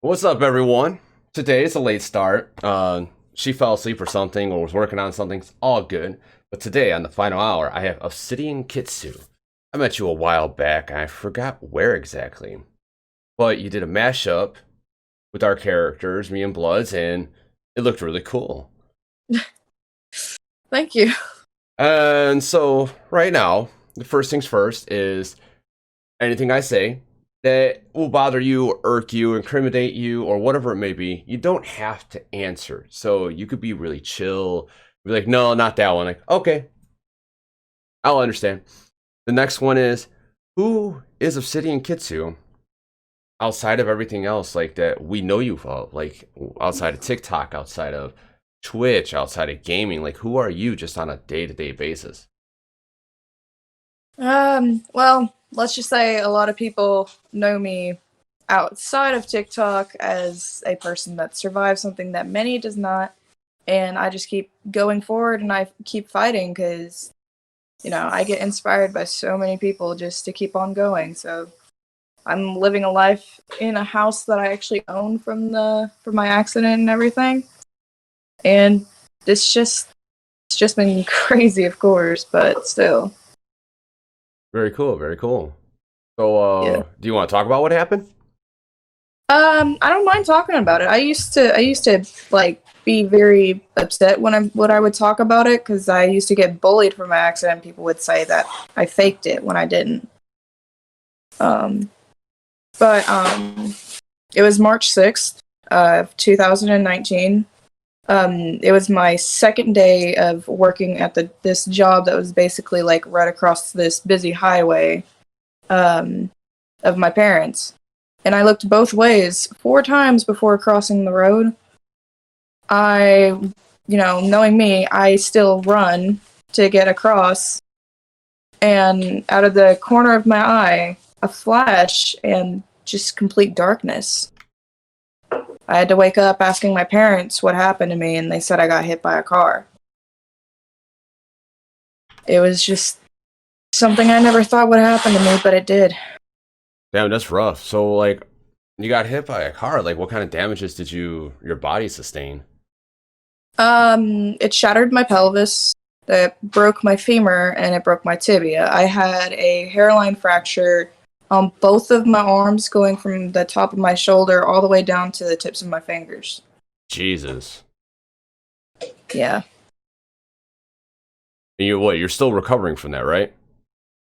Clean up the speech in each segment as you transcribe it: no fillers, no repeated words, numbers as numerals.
What's up, everyone? Today is a late start. She fell asleep or something, or was working on something. It's all good. But today, on the final hour, I have Obsidian Kitsu. I met you a while back, and I forgot where exactly. But you did a mashup with our characters, me and Bloods, and it looked really cool. Thank you. And so, right now, the first things first is anything I say that will bother you, or irk you, incriminate you, or whatever it may be, you don't have to answer. So you could be really chill, be like, no, not that one. Like, okay, I'll understand. The next one is, who is Obsidian Kitsu outside of everything else like that we know you for? Like outside of TikTok, outside of Twitch, outside of gaming, like who are you just on a day-to-day basis? Well, let's just say a lot of people know me outside of TikTok as a person that survived something that many does not, and I just keep going forward and I keep fighting because I get inspired by so many people just to keep on going. So I'm living a life in a house that I actually own from my accident and everything, and it's just been crazy, of course, but still, Very cool, very cool. So, yeah. do you want to talk about what happened? I don't mind talking about it. I used to like be very upset when I would talk about it because I used to get bullied for my accident. People would say that I faked it when I didn't. Um, but it was March 6th, 2019. It was my second day of working at this job that was basically like right across this busy highway um, of my parents. And I looked both ways 4 times before crossing the road. Knowing me, I still run to get across, and out of the corner of my eye, a flash and just complete darkness. I had to wake up asking my parents what happened to me, and they said I got hit by a car. It was just something I never thought would happen to me, but it did. Damn, that's rough. So, like, you got hit by a car. Like, what kind of damages did your body sustain? It shattered my pelvis, that broke my femur, and it broke my tibia. I had a hairline fracture on both of my arms, going from the top of my shoulder all the way down to the tips of my fingers. Jesus. Yeah. And you what? You're still recovering from that, right?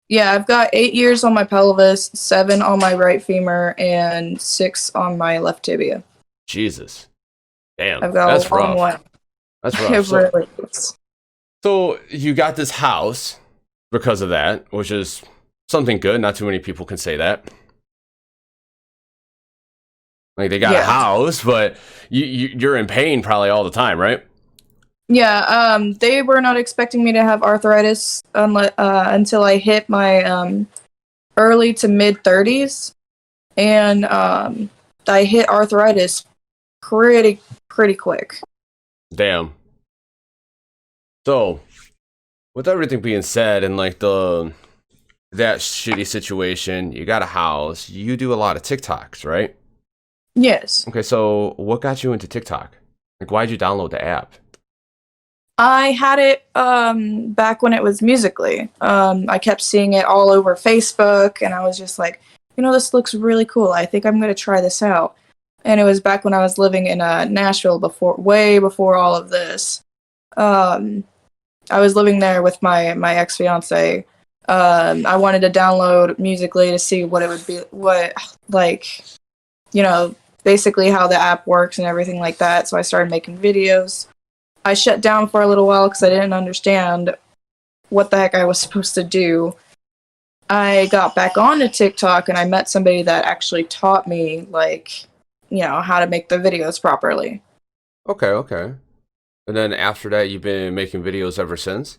Yeah, I've got 8 years on my pelvis, 7 on my right femur, and 6 on my left tibia. Jesus. Damn, I've got that's a long rough. way. That's rough. It So, really is. so you got this house because of that, which is something good. Not too many people can say that. Like they got a Yeah. house, but you're in pain probably all the time, right? Yeah, they were not expecting me to have arthritis until I hit my early to mid 30s, and I hit arthritis pretty quick. Damn. So, with everything being said, and like the that shitty situation, you got a house, you do a lot of TikToks, right? Yes, Okay, so what got you into TikTok? Like, why'd you download the app? I had it back when it was Musically. I kept seeing it all over Facebook, and I was just like, this looks really cool. I think I'm gonna try this out. And it was back when I was living in Nashville way before all of this. Um, I was living there with my ex fiance. I wanted to download Musically to see what it would be, like, you know, basically how the app works and everything like that. So I started making videos. I shut down for a little while because I didn't understand what the heck I was supposed to do. I got back onto TikTok and I met somebody that actually taught me, like, how to make the videos properly. Okay, okay. And then after that, you've been making videos ever since?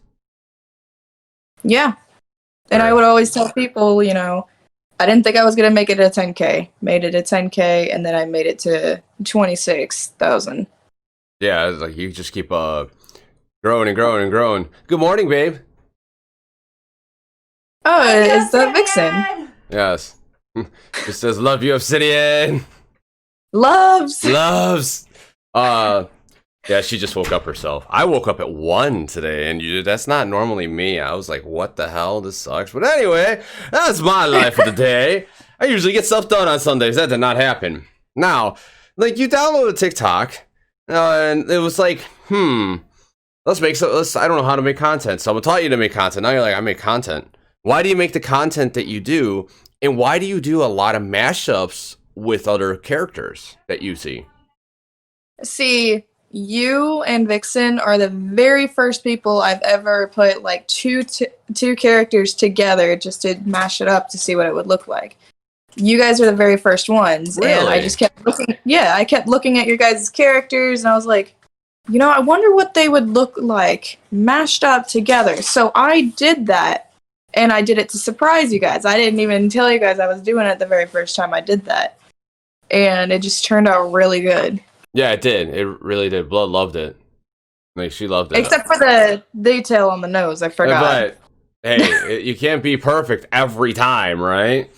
Yeah. And I Right. would always tell people, I didn't think I was going to make it to 10K. Made it to 10K, and then I made it to 26,000. Yeah, it's like you just keep growing and growing and growing. Good morning, babe. Oh, Love you, is that Vixen? Obsidian! Yes. Just says love you, Obsidian. Loves. Yeah, she just woke up herself. I woke up at 1 today, and that's not normally me. I was like, what the hell? This sucks. But anyway, that's my life of the day. I usually get stuff done on Sundays. That did not happen. Now, like, you downloaded TikTok, and it was like, I don't know how to make content. Someone taught you to make content. Now you're like, I make content. Why do you make the content that you do? And why do you do a lot of mashups with other characters that you see? See, you and Vixen are the very first people I've ever put like two characters together just to mash it up to see what it would look like. You guys are the very first ones, really? And I just kept looking. Yeah, I kept looking at your guys' characters, and I was like, you know, I wonder what they would look like mashed up together. So I did that, and I did it to surprise you guys. I didn't even tell you guys I was doing it the very first time I did that, and it just turned out really good. Yeah, it did. It really did. Blood loved it. Like, she loved it. Except for the detail on the nose, I forgot. But, hey, you can't be perfect every time, right?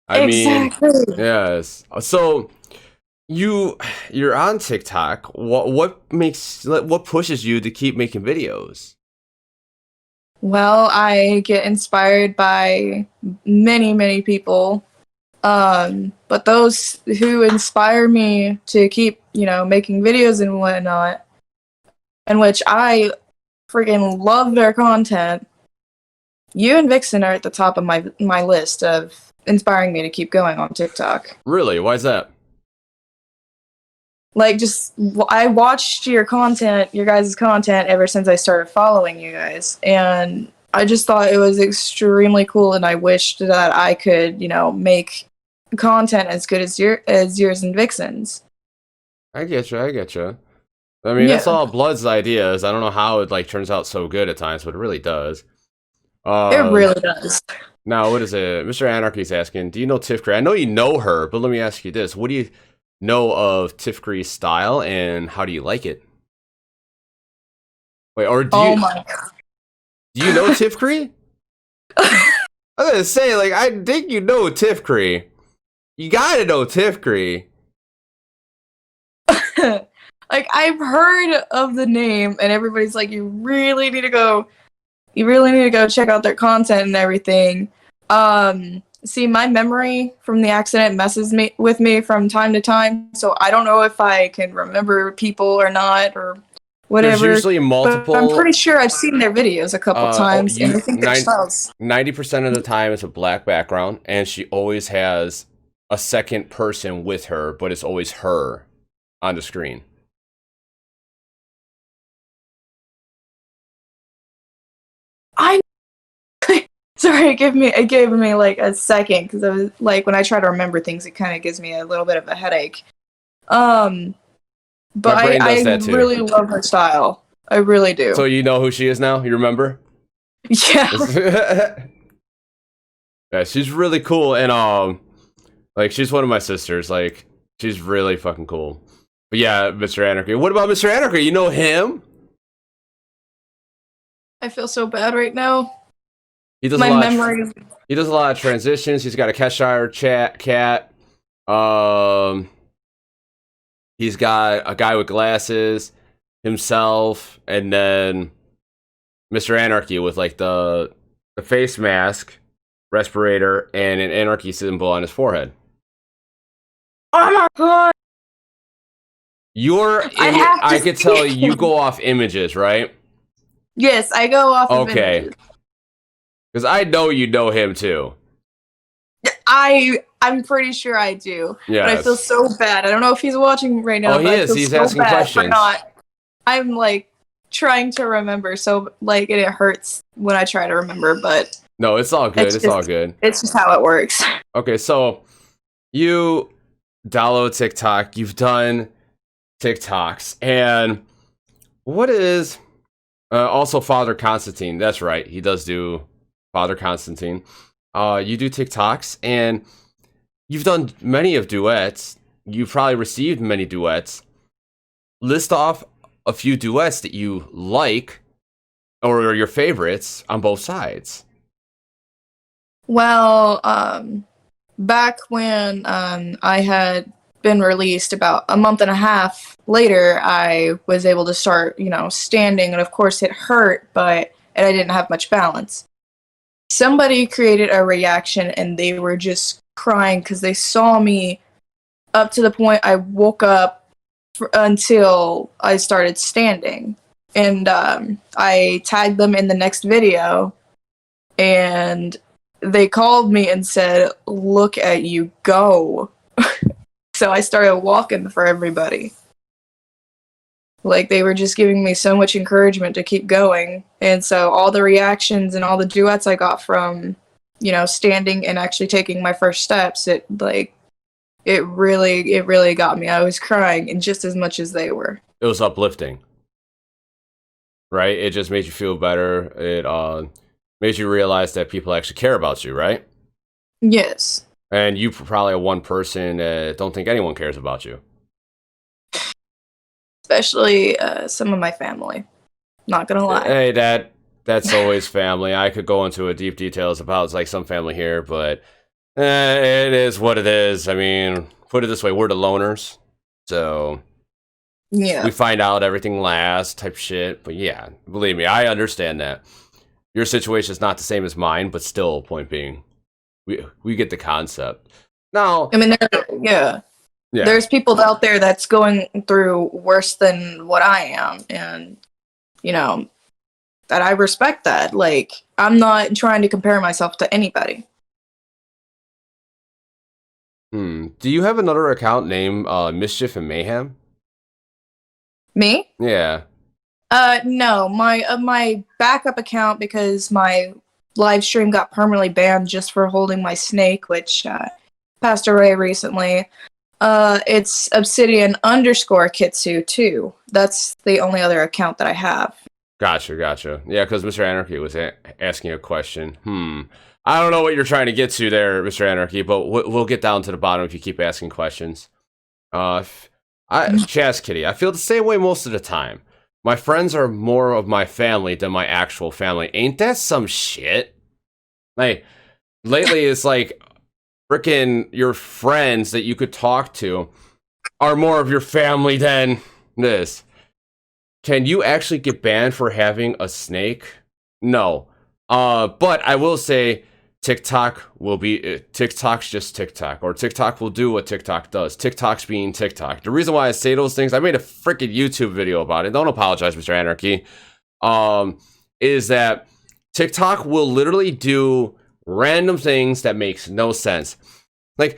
I mean, yes. So, you're on TikTok. What pushes you to keep making videos? Well, I get inspired by many people. But those who inspire me to keep, making videos and whatnot, in which I freaking love their content, you and Vixen are at the top of my list of inspiring me to keep going on TikTok. Really? Why is that? Like, I watched your guys' content ever since I started following you guys, and I just thought it was extremely cool, and I wished that I could, make content as good as yours and Vixen's. I get you. I mean, that's all Blood's ideas. I don't know how it turns out so good at times, but it really does. It really does. Now, what is it? Mr. Anarchy's asking, do you know Tifcree? I know you know her, but let me ask you this. What do you know of Tifcree's style, and how do you like it? Wait, or do my God. Do you know Tifcree? I was gonna say, I think you know Tifcree. You gotta know Tifcree. I've heard of the name, and everybody's like, you really need to go check out their content and everything. See, my memory from the accident messes with me from time to time, so I don't know if I can remember people or not, or whatever. There's usually multiple. But I'm pretty sure I've seen their videos a couple times, and I think their styles. 90% of the time, it's a black background, and she always has a second person with her, but it's always her on the screen. Sorry, it gave me like a second, because I was like, when I try to remember things, it kind of gives me a little bit of a headache. But I really love her style. I really do. So you know who she is now? You remember? Yeah. Yeah, she's really cool, and she's one of my sisters. She's really fucking cool. But yeah, Mr. Anarchy. What about Mr. Anarchy? You know him? I feel so bad right now. He does he does a lot of transitions. He's got a Cheshire cat. He's got a guy with glasses, himself, and then Mr. Anarchy with the face mask, respirator, and an anarchy symbol on his forehead. Oh my God! I could tell you go off images, right? Yes, I go off of images. Because I know you know him too. I'm pretty sure I do. Yes. But I feel so bad. I don't know if he's watching right now. Oh, he is. He's asking questions. I'm trying to remember, so it hurts when I try to remember, but no, it's all good. It's all good. It's just how it works. Okay, so you download TikTok. You've done TikToks, and what is also Father Constantine? That's right. He does do Father Constantine. You do TikToks, and you've done many of duets. You've probably received many duets. List off a few duets that you like, or your favorites on both sides. Well, back when I had been released, about a month and a half later, I was able to start, standing, and of course it hurt, and I didn't have much balance. Somebody created a reaction, and they were just crying because they saw me up to the point I woke up until I started standing. And I tagged them in the next video, and they called me and said, "Look at you go." So I started walking for everybody. Like, they were just giving me so much encouragement to keep going. And so all the reactions and all the duets I got from, standing and actually taking my first steps, it really got me. I was crying, and just as much as they were. It was uplifting, right? It just made you feel better. It made you realize that people actually care about you, right? Yes. And you probably are one person that don't think anyone cares about you. Especially some of my family. Not gonna lie. Hey, that's always family. I could go into deep details about like some family here, but it is what it is. I mean, put it this way, we're the loners, so yeah, we find out everything last type shit. But yeah, believe me, I understand that. Your situation is not the same as mine, but still, point being, we get the concept. Now, I mean, there's people out there that's going through worse than what I am, and that I respect that. Like, I'm not trying to compare myself to anybody. Do you have another account named Mischief and Mayhem? Me? Yeah. No, my backup account, because my live stream got permanently banned just for holding my snake, which passed away recently. It's Obsidian_Kitsu too. That's the only other account that I have. Gotcha. Yeah, because Mr. Anarchy was asking a question. I don't know what you're trying to get to there, Mr. Anarchy, but we'll get down to the bottom if you keep asking questions. Chaz Kitty, I feel the same way most of the time. My friends are more of my family than my actual family. Ain't that some shit? Like, lately it's like freaking your friends that you could talk to are more of your family than this. Can you actually get banned for having a snake? No. But I will say TikTok will be TikTok's just TikTok, or TikTok will do what TikTok does. TikTok's being TikTok. The reason why I say those things, I made a freaking YouTube video about it. Don't apologize, Mr. Anarchy. Is that TikTok will literally do random things that makes no sense. Like,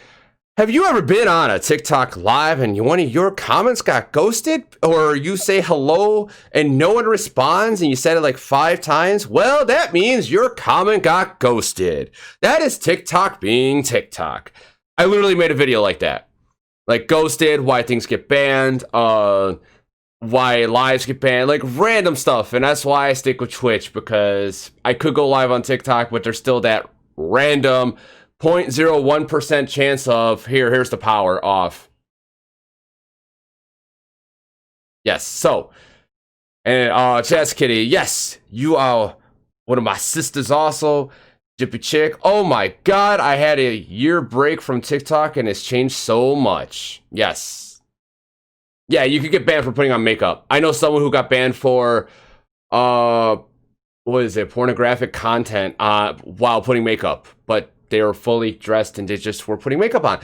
have you ever been on a TikTok live and one of your comments got ghosted? Or you say hello and no one responds and you said it like 5 times? Well, that means your comment got ghosted. That is TikTok being TikTok. I literally made a video like that. Like, ghosted, why things get banned, why lives get banned, like random stuff. And that's why I stick with Twitch, because I could go live on TikTok, but there's still that random 0.01% chance of here's the power off. Yes, so, and Chaz Kitty, yes, you are one of my sisters also. Jippy Chick, oh my god, I had a year break from TikTok and it's changed so much. Yes. Yeah, you could get banned for putting on makeup. I know someone who got banned for pornographic content while putting makeup, but they were fully dressed and they just were putting makeup on.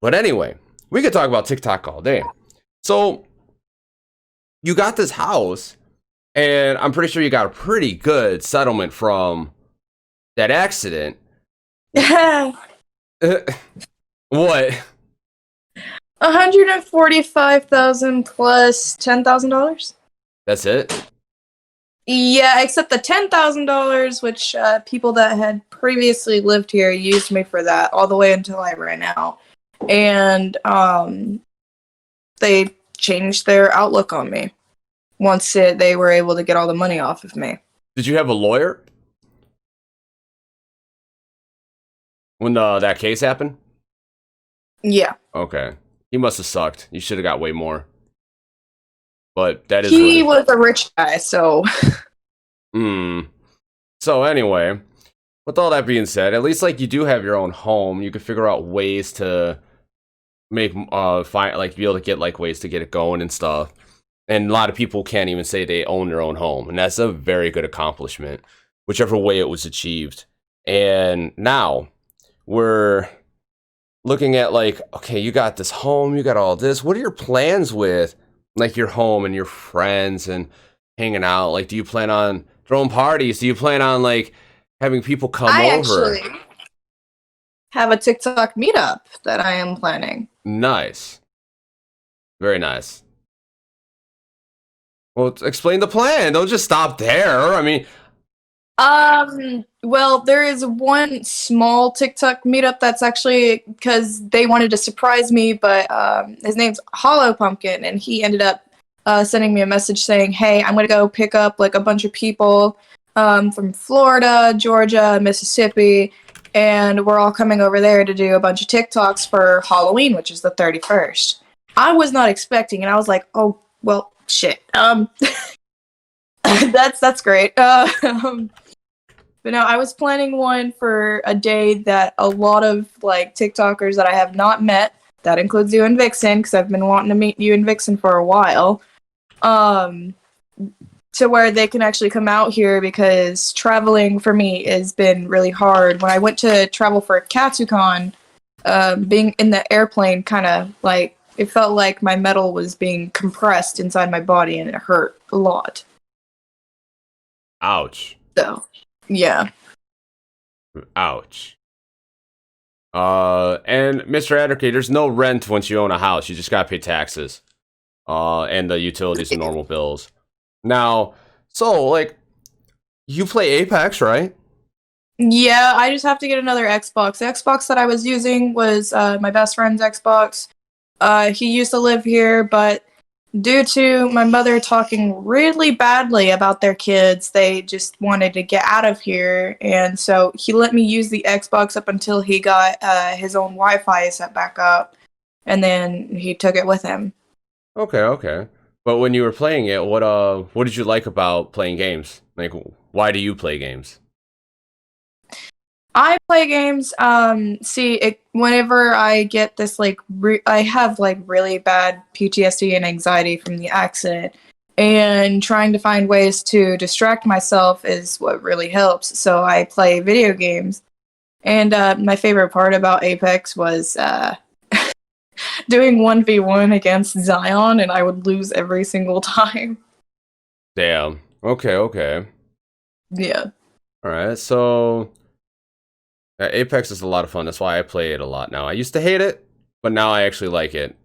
But anyway, we could talk about TikTok all day. So, you got this house, and I'm pretty sure you got a pretty good settlement from that accident. What? $145,000 plus $10,000. That's it? Yeah, except the $10,000, which people that had previously lived here used me for that all the way until I ran out. And they changed their outlook on me once they were able to get all the money off of me. Did you have a lawyer when that case happened? Yeah. Okay. He must have sucked. You should have got way more. But that is... He was a rich guy, so... So anyway, with all that being said, at least like you do have your own home. You could figure out ways to make find like be able to get like ways to get it going and stuff. And a lot of people can't even say they own their own home, and that's a very good accomplishment, whichever way it was achieved. And now we're looking at like, okay, you got this home, you got all this. What are your plans with like your home and your friends and hanging out? Like, do you plan on throwing parties? Do you plan on like having people come I over? actually have a TikTok meetup that I am planning. Nice. Very nice. Well, explain the plan. Don't just stop there. I mean, Well, there is one small TikTok meetup that's actually because they wanted to surprise me, but his name's Hollow Pumpkin, and he ended up sending me a message saying, "Hey, I'm gonna go pick up like a bunch of people from Florida, Georgia, Mississippi, and we're all coming over there to do a bunch of TikToks for Halloween, which is the 31st." I was not expecting, and I was like, "Oh, well, shit." That's great. But no, I was planning one for a day that a lot of like TikTokers that I have not met, that includes you and Vixen, because I've been wanting to meet you and Vixen for a while, to where they can actually come out here because traveling for me has been really hard. When I went to travel for KatsuCon, being in the airplane kind of like, it felt like my metal was being compressed inside my body and it hurt a lot. ouch. So, yeah. Ouch. And Mr. Advocate, there's no rent once you own a house. You just gotta pay taxes. And the utilities and normal bills. Now, so like, you play Apex, right? Yeah, I just have to get another Xbox. The Xbox that I was using was my best friend's Xbox. He used to live here, but due to my mother talking really badly about their kids, they just wanted to get out of here. And so he let me use the Xbox up until he got his own Wi-Fi set back up. And then he took it with him. Okay, okay. But when you were playing it, what did you like about playing games? Like, why do you play games? I play games. Whenever I get this, like, I have like really bad PTSD and anxiety from the accident, and trying to find ways to distract myself is what really helps. So I play video games, and my favorite part about Apex was doing 1v1 against Zion, and I would lose every single time. Damn. Okay, okay. Yeah. All right. So Apex is a lot of fun. That's why I play it a lot now. I used to hate it, but now I actually like it.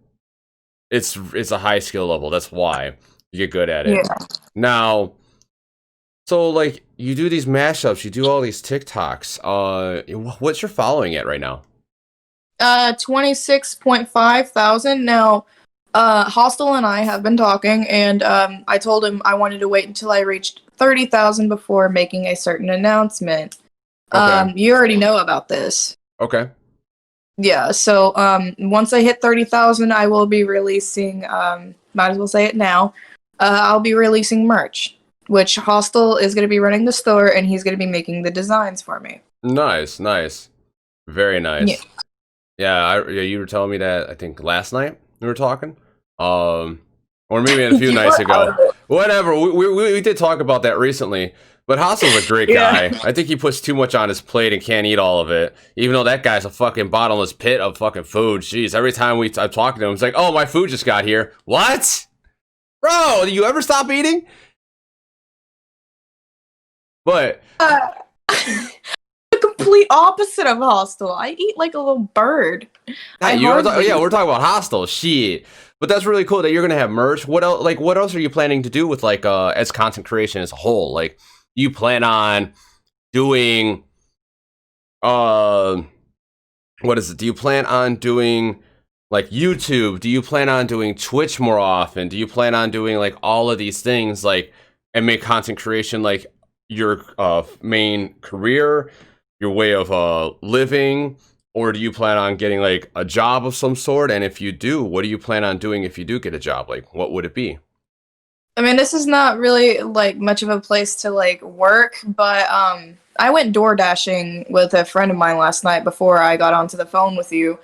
It's a high skill level. That's why you get good at it. Yeah. Now, so like you do these mashups, you do all these TikToks. What's your following at right now? 26.5 thousand. Now, Hostel and I have been talking, and I told him I wanted to wait until I reached 30,000 before making a certain announcement. Okay. You already know about this. Okay. Yeah, so once I hit 30,000, I will be releasing, might as well say it now, I'll be releasing merch, which Hostel is going to be running the store, and he's going to be making the designs for me. Nice, nice. Very nice. Yeah. Yeah, you were telling me that I think last night we were talking. Or maybe a few You nights were out ago. of it. Whatever. We did talk about that recently. But Hassel's a great Yeah. guy. I think he puts too much on his plate and can't eat all of it. Even though that guy's a fucking bottomless pit of fucking food. Jeez, every time I'm talking to him, it's like, oh, my food just got here. What? Bro, do you ever stop eating? But The complete opposite of Hostel. I eat like a little bird. we're talking about Hostel. Shit. But that's really cool that you're gonna have merch. What else? Like, what else are you planning to do with like as content creation as a whole? Like, you plan on doing what is it? Do you plan on doing like YouTube? Do you plan on doing Twitch more often? Do you plan on doing like all of these things like and make content creation like your main career, your way of living? Or do you plan on getting like a job of some sort? And if you do, what do you plan on doing if you do get a job? Like, what would it be? I mean, this is not really like much of a place to like work, but I went door dashing with a friend of mine last night before I got onto the phone with you.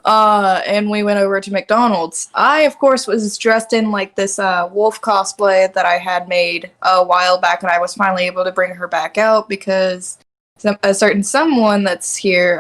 And we went over to McDonald's. I, of course, was dressed in like this wolf cosplay that I had made a while back, and I was finally able to bring her back out because a certain someone that's here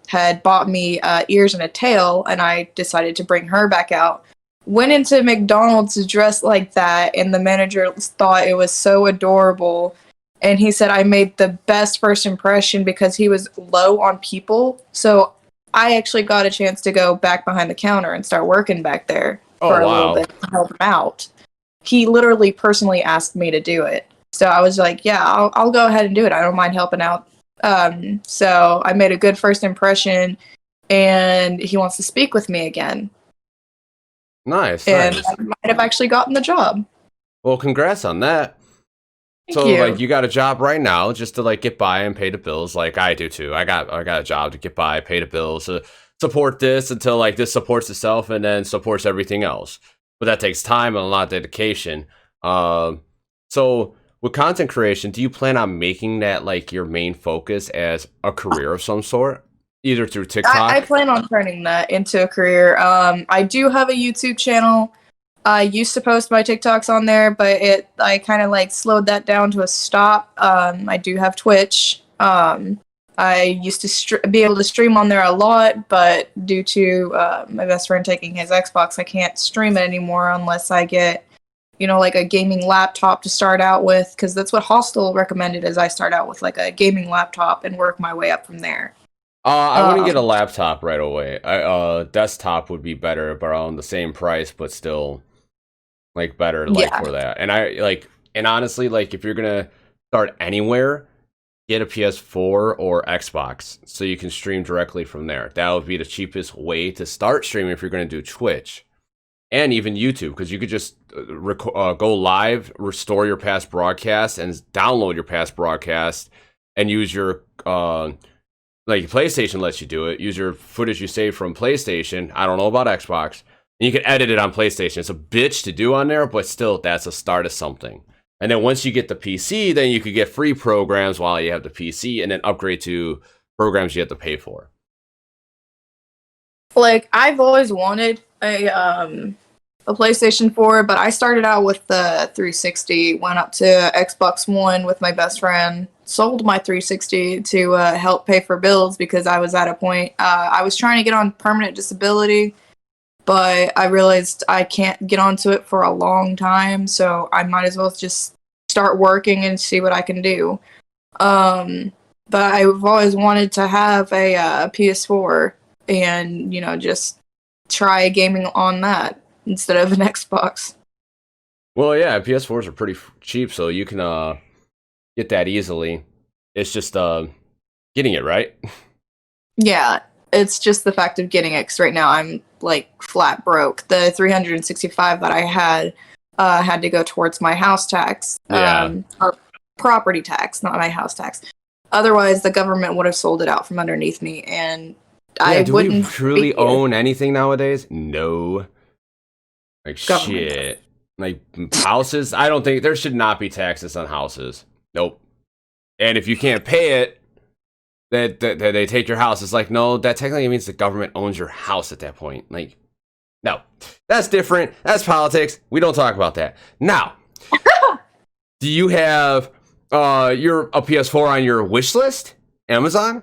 had bought me ears and a tail, and I decided to bring her back out. Went into McDonald's dressed like that, and the manager thought it was so adorable. And he said I made the best first impression because he was low on people. So I actually got a chance to go back behind the counter and start working back there for a little bit to help him out. He literally personally asked me to do it. So I was like, yeah, I'll go ahead and do it. I don't mind helping out. So I made a good first impression, and he wants to speak with me again. Nice. And I might have actually gotten the job. Well, congrats on that. Thank you. Like, you got a job right now just to like get by and pay the bills, like I do too. I got a job to get by, pay the bills, support this until like this supports itself and then supports everything else. But that takes time and a lot of dedication. So with content creation, do you plan on making that like your main focus as a career of some sort, either through TikTok? I plan on turning that into a career. I do have a YouTube channel. I used to post my TikToks on there, but I kind of like slowed that down to a stop. I do have Twitch. I used to be able to stream on there a lot, but due to my best friend taking his Xbox, I can't stream it anymore unless I get, like a gaming laptop to start out with, because that's what Hostel recommended, is I start out with like a gaming laptop and work my way up from there. I wouldn't get a laptop right away. Desktop would be better, but around the same price, but still like better for that. And honestly, like if you're gonna start anywhere, get a PS4 or Xbox so you can stream directly from there. That would be the cheapest way to start streaming if you're gonna do Twitch and even YouTube, because you could just go live, restore your past broadcast, and download your past broadcast and use your like PlayStation lets you do it. Use your footage you saved from PlayStation. I don't know about Xbox. And you can edit it on PlayStation. It's a bitch to do on there, but still, that's a start of something. And then once you get the PC, then you could get free programs while you have the PC, and then upgrade to programs you have to pay for. Like, I've always wanted a PlayStation 4, but I started out with the 360, went up to Xbox One with my best friend, sold my 360 to help pay for bills because I was at a point, I was trying to get on permanent disability, but I realized I can't get onto it for a long time, so I might as well just start working and see what I can do. But I've always wanted to have a PS4 and, just try gaming on that instead of an Xbox. Well, yeah, PS4s are pretty cheap, so you can get that easily. It's just getting it, right? Yeah, it's just the fact of getting it, because right now I'm like flat broke. The 365 that I had to go towards my house tax, or property tax, not my house tax. Otherwise, the government would have sold it out from underneath me, and I wouldn't. Do we truly own anything nowadays? No. Like government. Shit. Like houses, I don't think there should not be taxes on houses. Nope. And if you can't pay it, that they take your house. It's like, no, that technically means the government owns your house at that point. Like, no, that's different. That's politics. We don't talk about that. Now, do you have a PS4 on your wish list? Amazon?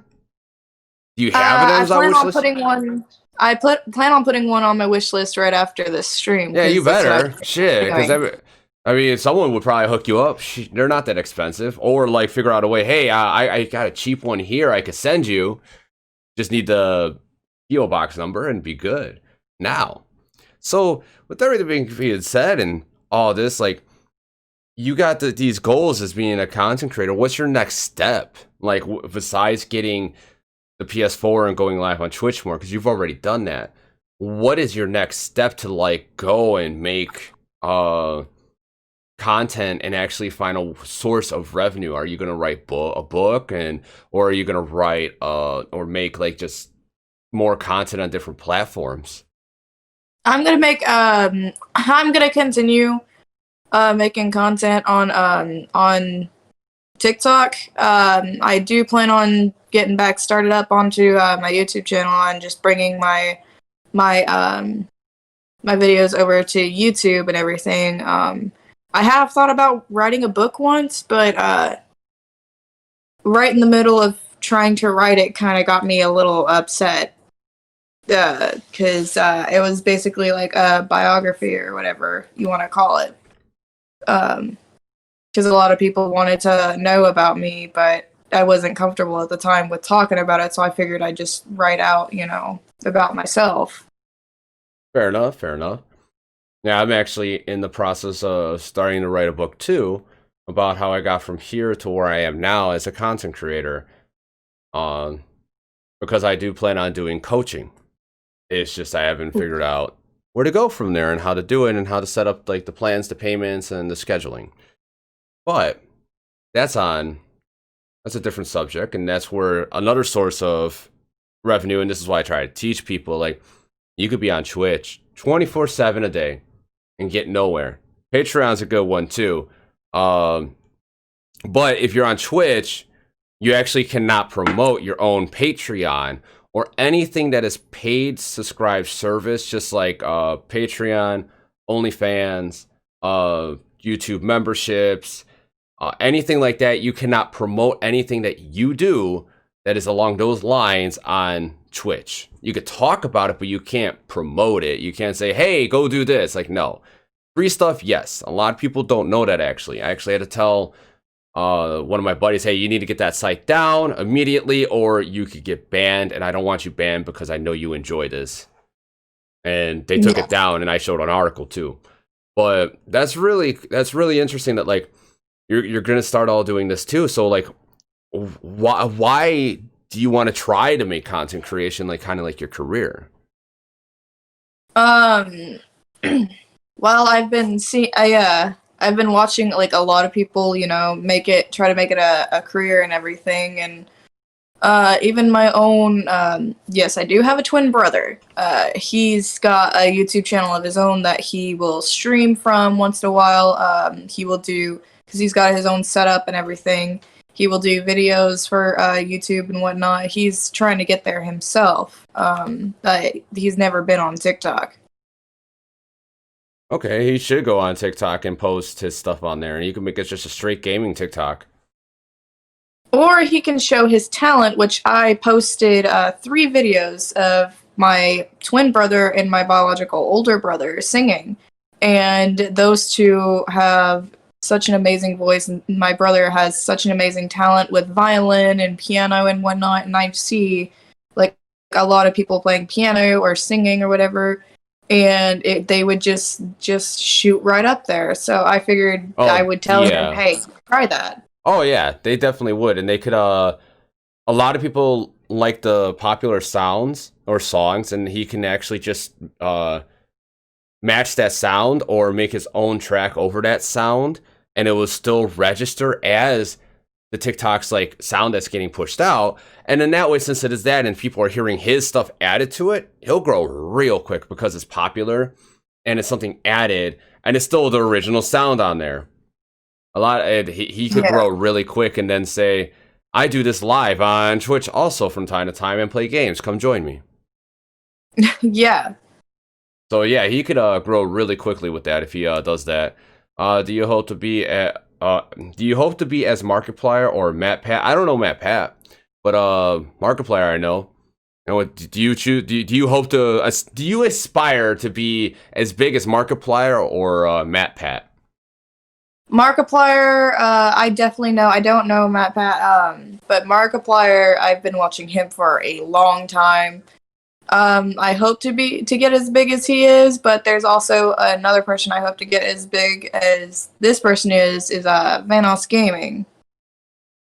Do you have an Amazon wish list? I plan on putting one on my wish list right after this stream. Yeah, you better. Shit, because I mean, someone would probably hook you up. They're not that expensive. Or, like, figure out a way, hey, I got a cheap one here I could send you. Just need the P.O. box number and be good. Now, so, with everything being said and all this, like, you got these goals as being a content creator. What's your next step? Like, besides getting the PS4 and going live on Twitch more, because you've already done that. What is your next step to, like, go and make content and actually find a source of revenue? Are you going to write a book, or are you going to write or make like just more content on different platforms? I'm going to continue making content on TikTok. I do plan on getting back started up onto my YouTube channel and just bringing my my my videos over to YouTube and everything. I have thought about writing a book once, but right in the middle of trying to write it kind of got me a little upset because it was basically like a biography or whatever you want to call it. Because a lot of people wanted to know about me, but I wasn't comfortable at the time with talking about it, so I figured I'd just write out, about myself. Fair enough, fair enough. Yeah, I'm actually in the process of starting to write a book too about how I got from here to where I am now as a content creator. Um, because I do plan on doing coaching. It's just I haven't figured out where to go from there and how to do it and how to set up like the plans, the payments, and the scheduling. But that's a different subject, and that's where another source of revenue, and this is why I try to teach people, like, you could be on Twitch 24/7 a day and get nowhere. Patreon's a good one too. But if you're on Twitch, you actually cannot promote your own Patreon or anything that is paid subscribed service, just like Patreon, OnlyFans, YouTube memberships, anything like that. You cannot promote anything that you do that is along those lines on Twitch. You could talk about it, but you can't promote it. You can't say, hey, go do this. Like, no. Free stuff, yes. A lot of people don't know that, actually. I actually had to tell one of my buddies, hey, you need to get that site down immediately or you could get banned, and I don't want you banned because I know you enjoy this. And they took it down, and I showed an article too. But that's really interesting that, like, you're gonna start all doing this too. So, like, why do you want to try to make content creation like kind of like your career? Well, I've been I've been watching like a lot of people, try to make it a career and everything, and even my own, yes, I do have a twin brother. He's got a YouTube channel of his own that he will stream from once in a while. He will do, because he's got his own setup and everything, he will do videos for YouTube and whatnot. He's trying to get there himself, but he's never been on TikTok. Okay, he should go on TikTok and post his stuff on there, and you can make it just a straight gaming TikTok. Or he can show his talent, which I posted 3 videos of my twin brother and my biological older brother singing. And those two have such an amazing voice, and my brother has such an amazing talent with violin and piano and whatnot, and I see like a lot of people playing piano or singing or whatever, and they would just shoot right up there. So I figured I would tell him, hey, try that. Oh yeah, they definitely would, and they could. A lot of people like the popular sounds or songs, and he can actually just match that sound or make his own track over that sound, and it will still register as the TikTok's like sound that's getting pushed out. And in that way, since it is that, and people are hearing his stuff added to it, he'll grow real quick because it's popular and it's something added, and it's still the original sound on there. He could grow really quick and then say, I do this live on Twitch also from time to time and play games. Come join me. Yeah. So yeah, he could grow really quickly with that if he does that. Do you hope to be as Markiplier or MatPat? I don't know MatPat, but Markiplier I know. And what do you choose? Do you hope to? Do you aspire to be as big as Markiplier or MatPat? Markiplier, I definitely know. I don't know MatPat, but Markiplier, I've been watching him for a long time. I hope to get as big as he is, but there's also another person I hope to get as big as this person is Vanos Gaming.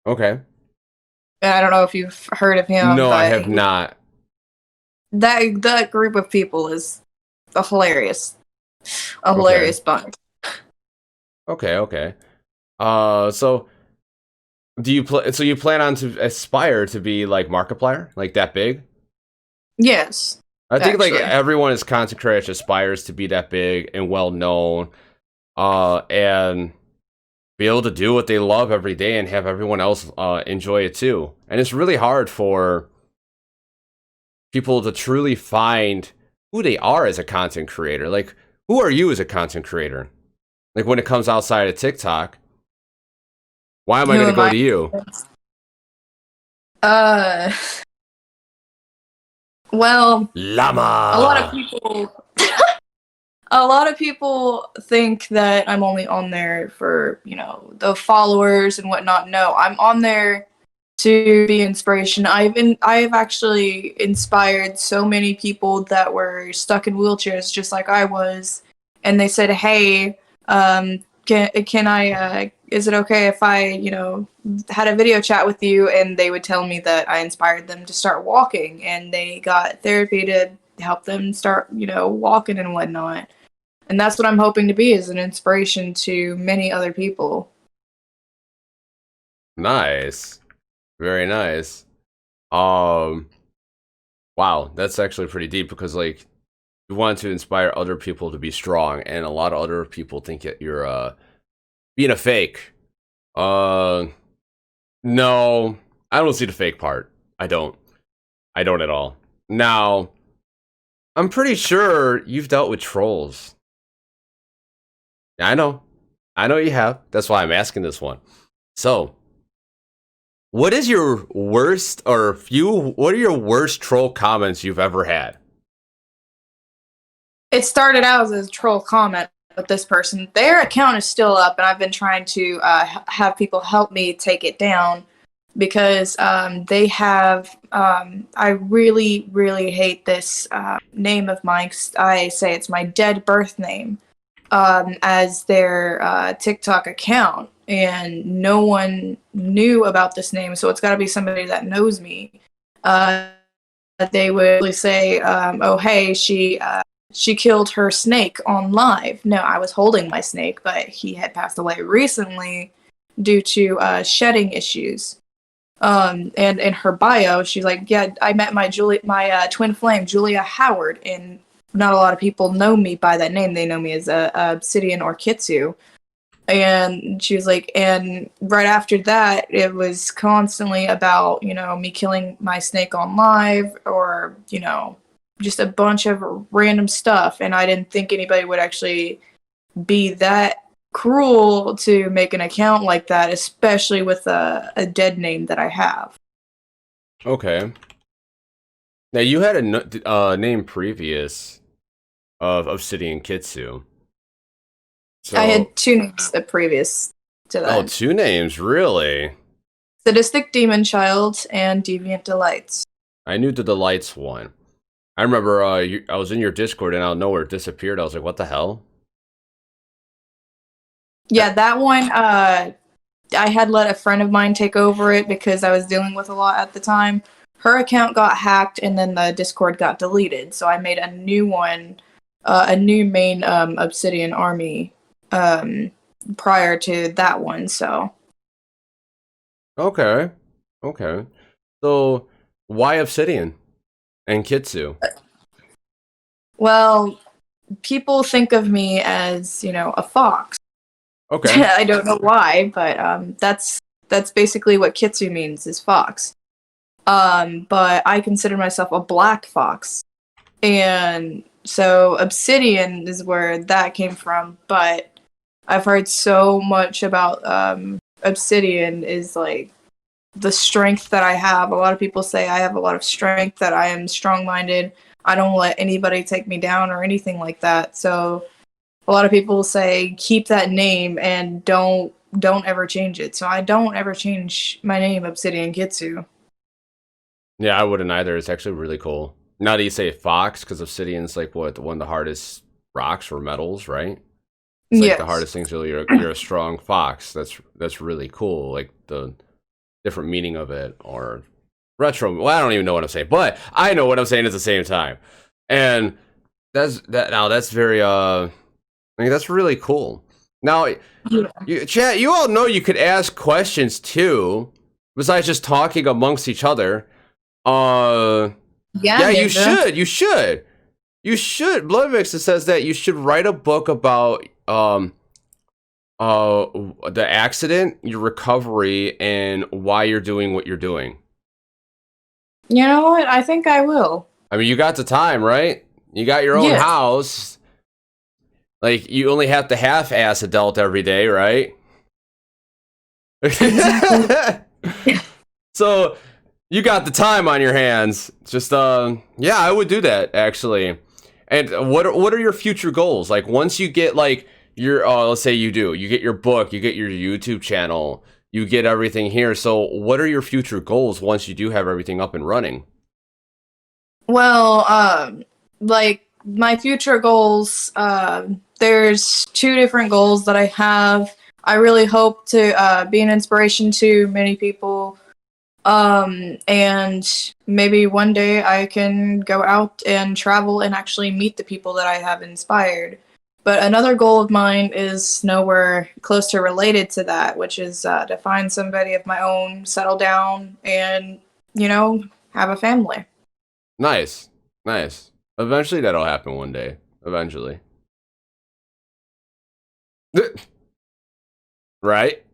Okay. And I don't know if you've heard of him. No, I have not. That group of people is hilarious bunch. Okay. So do you so you plan on to aspire to be like Markiplier, like that big? Yes. I think like everyone is content creator aspires to be that big and well known, and be able to do what they love every day and have everyone else enjoy it too. And it's really hard for people to truly find who they are as a content creator. Like, who are you as a content creator? Like, when it comes outside of TikTok, why am I Who going to am go I? to you? Uh, well, a lot of Llama. people a lot of people think that I'm only on there for, the followers and whatnot. No, I'm on there to be inspiration. I've actually inspired so many people that were stuck in wheelchairs just like I was, and they said, "Hey, can I? Is it okay if I, had a video chat with you?" And they would tell me that I inspired them to start walking, and they got therapy to help them start, walking and whatnot. And that's what I'm hoping to be, is an inspiration to many other people. Nice. Very nice. Um, wow, that's actually pretty deep because, like, you want to inspire other people to be strong, and a lot of other people think that you're being a fake. Uh, no, I don't see the fake part. I don't. I don't at all. Now, I'm pretty sure you've dealt with trolls. Yeah, I know. I know you have. That's why I'm asking this one. So, what is your worst, or what are your worst troll comments you've ever had? It started out as a troll comment with this person. Their account is still up, and I've been trying to have people help me take it down because they have. I really, really hate this name of mine. I say it's my dead birth name as their TikTok account, and no one knew about this name, so it's got to be somebody that knows me. Uh, they would say, "Oh, hey, she killed her snake on live." No, I was holding my snake, but he had passed away recently due to shedding issues. And in her bio, she's like, "Yeah, I met my twin flame, Julia Howard," and not a lot of people know me by that name. They know me as Obsidian or Kitsu. And she was like, and right after that, it was constantly about, me killing my snake on live, or, just a bunch of random stuff. And I didn't think anybody would actually be that cruel to make an account like that, especially with a dead name that I have. Okay. Now, you had a name previous of Obsidian Kitsu. I So, had two names previous to oh, that: two names, really? Sadistic Demon Child and Deviant Delights. I knew the Delights one. I remember I was in your Discord and out of nowhere it disappeared. I was like, what the hell? Yeah, that one, I had let a friend of mine take over it because I was dealing with a lot at the time. Her account got hacked, and then the Discord got deleted. So I made a new one, a new main Obsidian army prior to that one. So Okay. Okay. So, why Obsidian and Kitsu? well, people think of me as, a fox. Okay. I don't know why, but that's basically what Kitsu means, is fox. But I consider myself a black fox. And so Obsidian is where that came from, but I've heard so much about Obsidian is like the strength that I have. A lot of people say I have a lot of strength, that I am strong-minded. I don't let anybody take me down or anything like that. So a lot of people say keep that name and don't ever change it. So I don't ever change my name, Obsidian Kitsu. Yeah, I wouldn't either. It's actually really cool. Now that you say Fox, because Obsidian's like what, one of the hardest rocks or metals, right? It's like the Yes. hardest thing. So you're a strong fox. That's really cool. Like the different meaning of it, or retro. Well, I don't even know what I'm saying, but I know what I'm saying at the same time. And that's very I mean, that's really cool. Now, chat, you all know you could ask questions too, besides just talking amongst each other. Uh, Yeah, yeah, you Ninja. should. You should. You should. Blood Mix says that you should write a book about the accident, your recovery, and why you're doing what you're doing. You know what? I think I will. I mean, you got the time, right? You got your own Yes. house. Like, you only have to half-ass adult every day, right? Exactly. So, you got the time on your hands. Just, yeah, I would do that, actually. And what are your future goals? Like, once you get, like, your, let's say you get your book, you get your YouTube channel, you get everything here. So, what are your future goals once you do have everything up and running? Well, like my future goals, there's two different goals that I have. I really hope to be an inspiration to many people. And maybe one day I can go out and travel and actually meet the people that I have inspired. But another goal of mine is nowhere close to related to that, which is to find somebody of my own, settle down, and, have a family. Nice. Nice. Eventually that'll happen one day. Eventually. Right?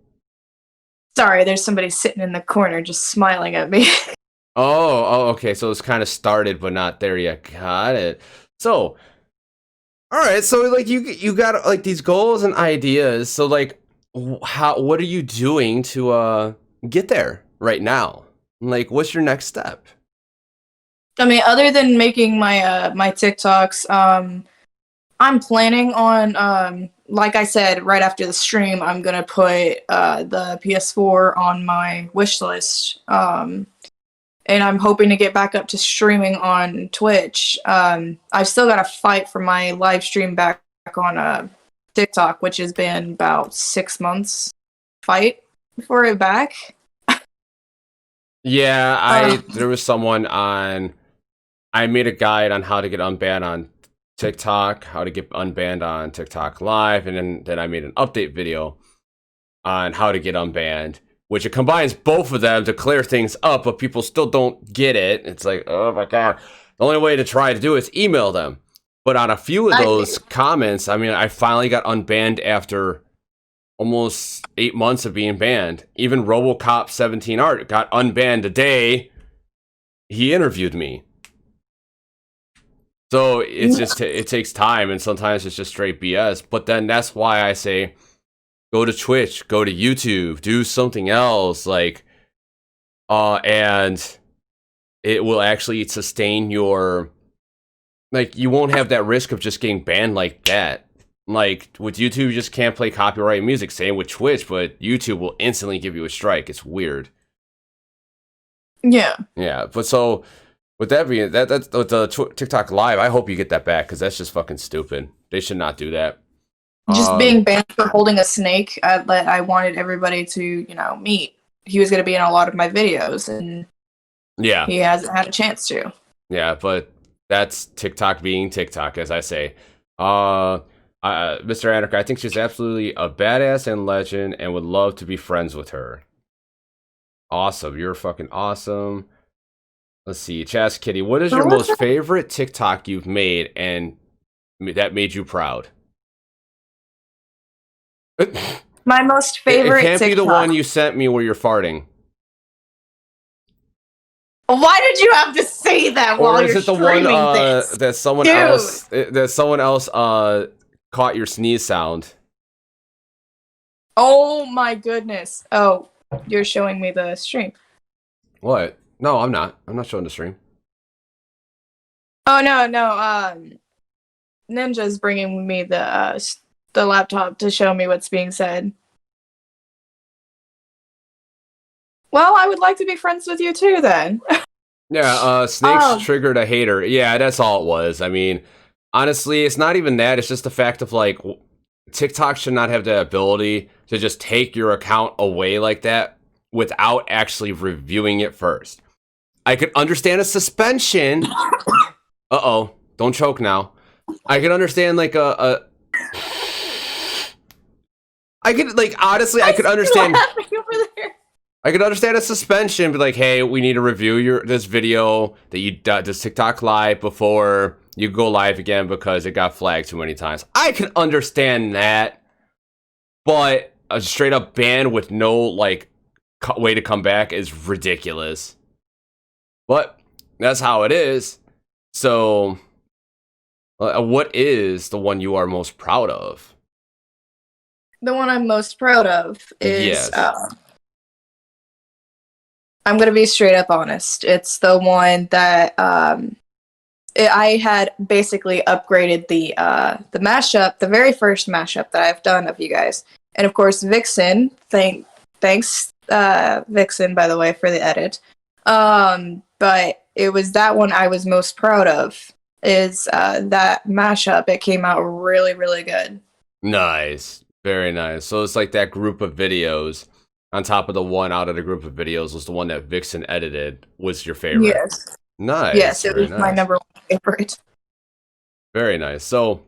Sorry, there's somebody sitting in the corner just smiling at me. Okay. So it's kind of started, but not there yet. Got it. So, all right. So, like, you got like these goals and ideas. So, like, what are you doing to get there right now? Like, what's your next step? I mean, other than making my TikToks, I'm planning on like I said right after the stream, I'm gonna put the PS4 on my wish list. And I'm hoping to get back up to streaming on Twitch. I've still got to fight for my live stream back on TikTok, which has been about 6 months fight for it back. Yeah, there was someone on. I made a guide on how to get unbanned on TikTok, how to get unbanned on TikTok Live, and then I made an update video on how to get unbanned, which it combines both of them to clear things up, but people still don't get it. It's like, oh my god. The only way to try to do it is email them. But on a few of those comments, I mean, I finally got unbanned after almost 8 months of being banned. Even RoboCop 17 Art got unbanned the day he interviewed me. So it's just it takes time, and sometimes it's just straight BS. But then that's why I say, go to Twitch, go to YouTube, do something else, like, and it will actually sustain your, like, you won't have that risk of just getting banned like that. Like, with YouTube, you just can't play copyright music. Same with Twitch, but YouTube will instantly give you a strike. It's weird. Yeah. Yeah, but so, with that being, that's with the TikTok Live, I hope you get that back, because that's just fucking stupid. They should not do that. Just being banned for holding a snake, I wanted everybody to, meet. He was going to be in a lot of my videos, and yeah, he hasn't had a chance to. Yeah, but that's TikTok being TikTok, as I say. Mr. Anarch, I think she's absolutely a badass and legend, and would love to be friends with her. Awesome, you're fucking awesome. Let's see, Chas Kitty, what is your most favorite TikTok you've made, and that made you proud? My most favorite It can't TikTok. be the one you sent me where you're farting. Why did you have to say that while you're streaming this? Or is it the one that someone else caught your sneeze sound? Oh my goodness. Oh, you're showing me the stream. What? No, I'm not. I'm not showing the stream. Oh no. Ninja's bringing me the laptop to show me what's being said. Well, I would like to be friends with you too, then. Yeah, Snakes triggered a hater. Yeah, that's all it was. I mean, honestly, it's not even that. It's just the fact of, like, TikTok should not have the ability to just take your account away like that without actually reviewing it first. I could understand a suspension. Uh-oh, don't choke now. I could understand, like, I could, like, honestly, I could understand. I could understand a suspension, but like, hey, we need to review this video that you this TikTok live before you go live again because it got flagged too many times. I can understand that, but a straight up ban with no like way to come back is ridiculous. But that's how it is. So What is the one you are most proud of? The one I'm most proud of is Yes. I'm gonna be straight up honest. It's the one that I had basically upgraded the mashup, the very first mashup that I've done of you guys, and of course Vixen. Thanks, Vixen, by the way, for the edit. But it was that one I was most proud of. Is that mashup? It came out really, really good. Nice. Very nice. So it's like that group of videos on top of the one out of the group of videos was the one that Vixen edited was your favorite. Yes, Nice. yes, it Very was my nice. number one favorite. Very nice. So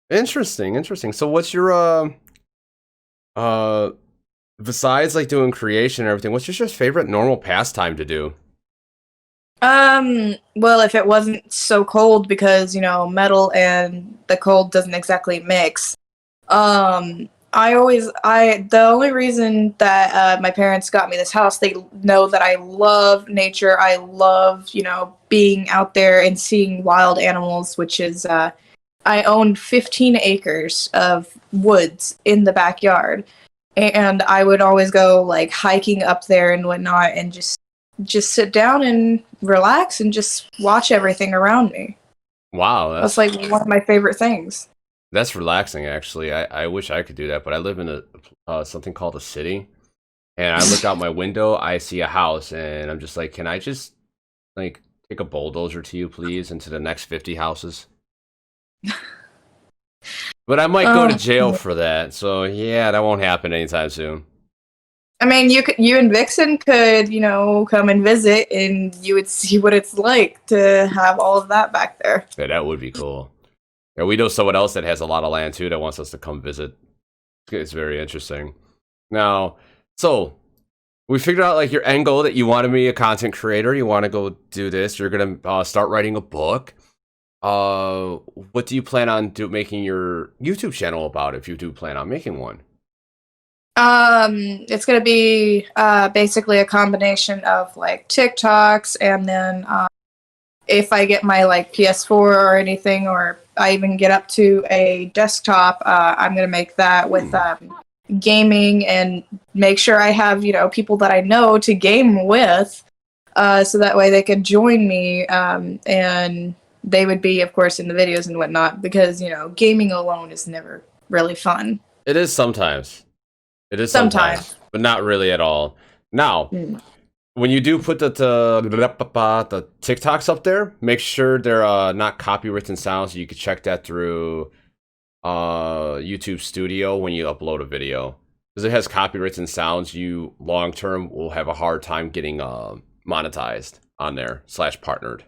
interesting. So what's your uh besides like doing creation and everything, what's your just favorite normal pastime to do? Well, if it wasn't so cold because, metal and the cold doesn't exactly mix. The only reason that my parents got me this house, they know that I love nature. I love, being out there and seeing wild animals, which is, I own 15 acres of woods in the backyard. And I would always go like hiking up there and whatnot and just sit down and relax and just watch everything around me. Wow, That's like one of my favorite things. that's relaxing actually. I wish I could do that, but I live in a something called a city. And I look out my window, I see a house, and I'm just like, can I just like take a bulldozer to you, please, into the next 50 houses? But I might go to jail for that, so yeah, that won't happen anytime soon. I mean, you and Vixen could, come and visit, and you would see what it's like to have all of that back there. Yeah, that would be cool. Yeah, we know someone else that has a lot of land too that wants us to come visit. It's very interesting. Now, so we figured out like your end goal that you want to be a content creator. You want to go do this. You're gonna start writing a book. What do you plan on making your YouTube channel about if you do plan on making one? It's gonna be basically a combination of like TikToks, and then if I get my like PS4 or anything, or I even get up to a desktop, I'm gonna make that with gaming and make sure I have people that I know to game with, so that way they could join me, and they would be, of course, in the videos and whatnot, because gaming alone is never really fun. It is sometimes. It is Sometimes. but not really at all. Now, when you do put the TikToks up there, make sure they're not copywritten sounds. So you can check that through YouTube Studio when you upload a video. Because it has copywritten sounds, you long term will have a hard time getting monetized on there / partnered.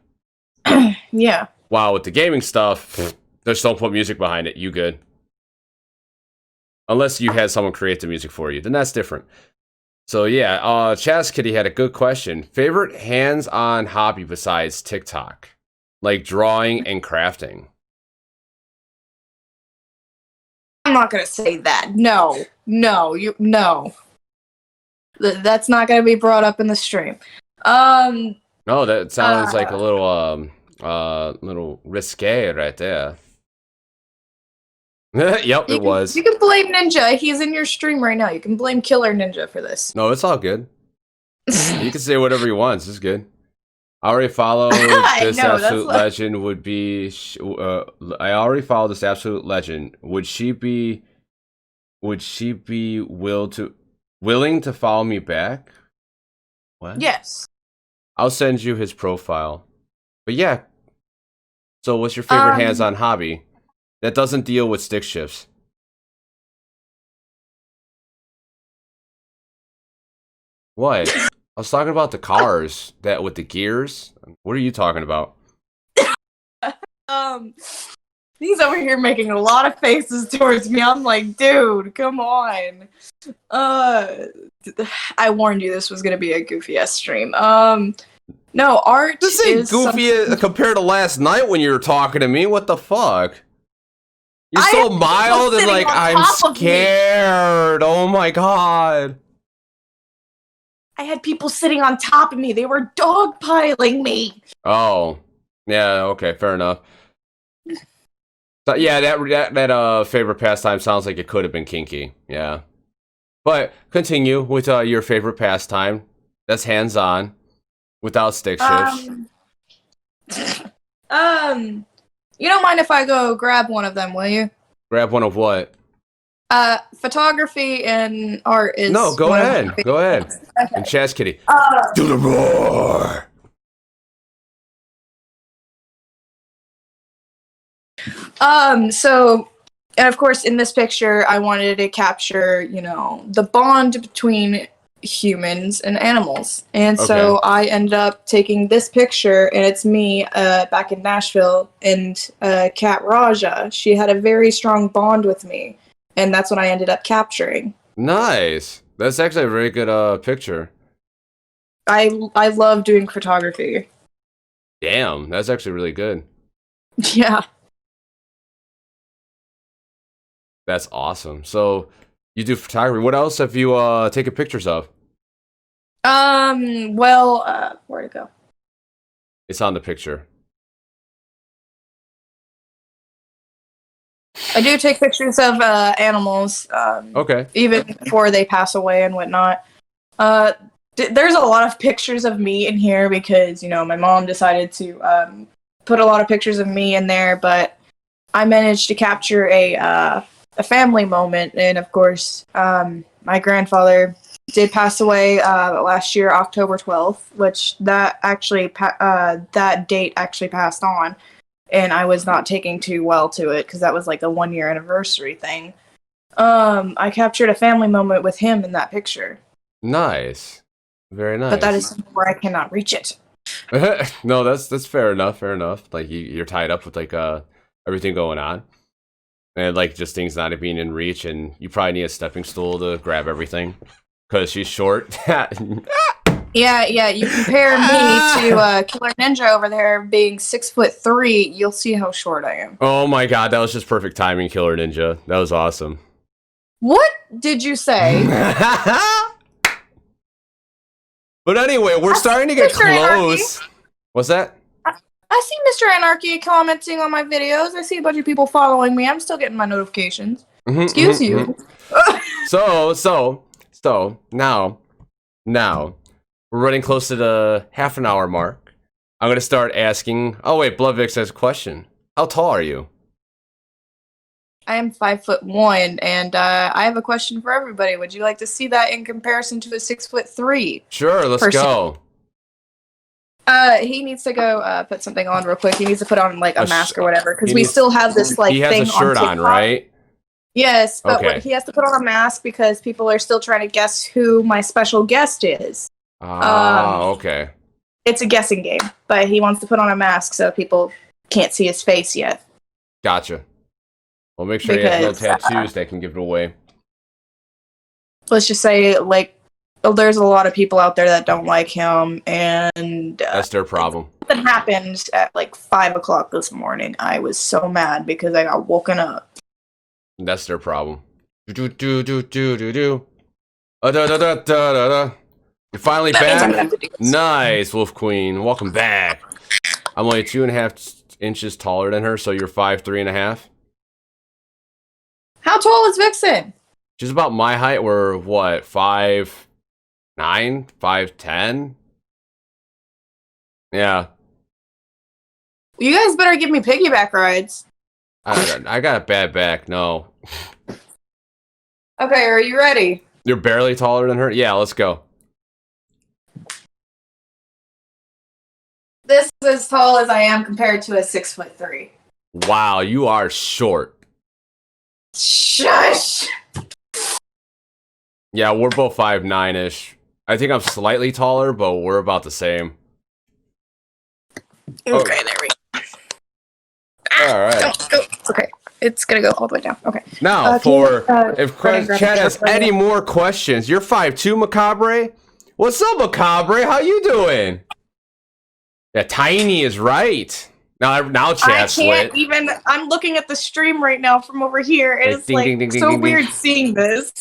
Yeah. Wow, with the gaming stuff, just don't put music behind it. You good? Unless you had someone create the music for you, then that's different. So yeah, Chaz Kitty had a good question. Favorite hands-on hobby besides TikTok, like drawing and crafting. I'm not gonna say that. No. That's not gonna be brought up in the stream. No, that sounds like a little risque right there. Yep, it was. You can blame Ninja. He's in your stream right now. You can blame Killer Ninja for this. No, it's all good. You can say whatever you want. It's good. I already follow this absolute legend. Would be. I already follow this absolute legend. Would she be willing to follow me back? What? Yes. I'll send you his profile. But yeah. So, what's your favorite hands-on hobby that doesn't deal with stick shifts? What? I was talking about the cars that with the gears. What are you talking about? He's over here making a lot of faces towards me. I'm like, dude, come on. I warned you this was gonna be a goofy ass stream. No, art. This ain't goofy compared to last night when you were talking to me. What the fuck? You're so mild and like, I'm scared. Oh my god. I had people sitting on top of me. They were dogpiling me. Oh. Yeah, okay, fair enough. So, yeah, that favorite pastime sounds like it could have been kinky. Yeah. But continue with your favorite pastime. That's hands-on, without stick shifts. You don't mind if I go grab one of them, will you? Grab one of what? Photography and art is. No, go ahead. Go ahead. Okay. And Chaz Kitty. Do the roar! So, and of course, in this picture, I wanted to capture, you know, the bond between humans and animals. And so I ended up taking this picture, and it's me back in Nashville, and Kat Raja. She had a very strong bond with me, and that's what I ended up capturing. Nice. That's actually a very good picture. I love doing photography. Damn, that's actually really good. Yeah. That's awesome. So you do photography. What else have you taken pictures of? Well, where'd it go? It's on the picture. I do take pictures of animals. Okay. Even before they pass away and whatnot. There's a lot of pictures of me in here because, you know, my mom decided to put a lot of pictures of me in there, but I managed to capture a family moment, and of course, my grandfather did pass away last year, October 12th, which that date actually passed on, and I was not taking too well to it because that was like a 1-year anniversary thing. I captured a family moment with him in that picture. Nice. Very nice. But that is where I cannot reach it. No, that's fair enough. Fair enough. Like you're tied up with like everything going on. And like just things not being in reach, and you probably need a stepping stool to grab everything because she's short. Yeah. You compare me to Killer Ninja over there being 6'3", you'll see how short I am. Oh my god, that was just perfect timing, Killer Ninja. That was awesome. What did you say? But anyway, we're starting to get close. What's that? I see Mr. Anarchy commenting on my videos. I see a bunch of people following me. I'm still getting my notifications. Excuse you. So now we're running close to the half an hour mark. I'm gonna start asking. Oh wait, Bloodvix has a question. How tall are you? I am 5'1", and I have a question for everybody. Would you like to see that in comparison to a 6'3"? Sure, let's go. He needs to go put something on real quick. He needs to put on like a mask or whatever because we still have this like he has thing a shirt on, right? Yes, but he has to put on a mask because people are still trying to guess who my special guest is. Okay. It's a guessing game, but he wants to put on a mask so people can't see his face yet. Gotcha. Well, make sure he has no tattoos that can give it away. Let's just say, like, there's a lot of people out there that don't like him, and that's their problem. That happened at like 5 o'clock this morning. I was so mad because I got woken up. That's their problem. You're finally back. Nice, Wolf Queen. Welcome back. I'm only 2.5 inches taller than her, so you're 5'3.5". How tall is Vixen? She's about my height. We're what, 5'9", 5'10"? Yeah. You guys better give me piggyback rides. I got a bad back. No. Okay, are you ready? You're barely taller than her? Yeah, let's go. This is as tall as I am compared to a 6'3". Wow, you are short. Shush! Yeah, we're both 5'9"-ish. I think I'm slightly taller, but we're about the same. Okay, there we go. Alright. Okay, it's gonna go all the way down. Okay. Now, if Chad has any more questions, you're 5'2", Macabre? What's up, Macabre? How you doing? Yeah, Tiny is right. Now Chad's I can't I'm looking at the stream right now from over here. It's so weird seeing this.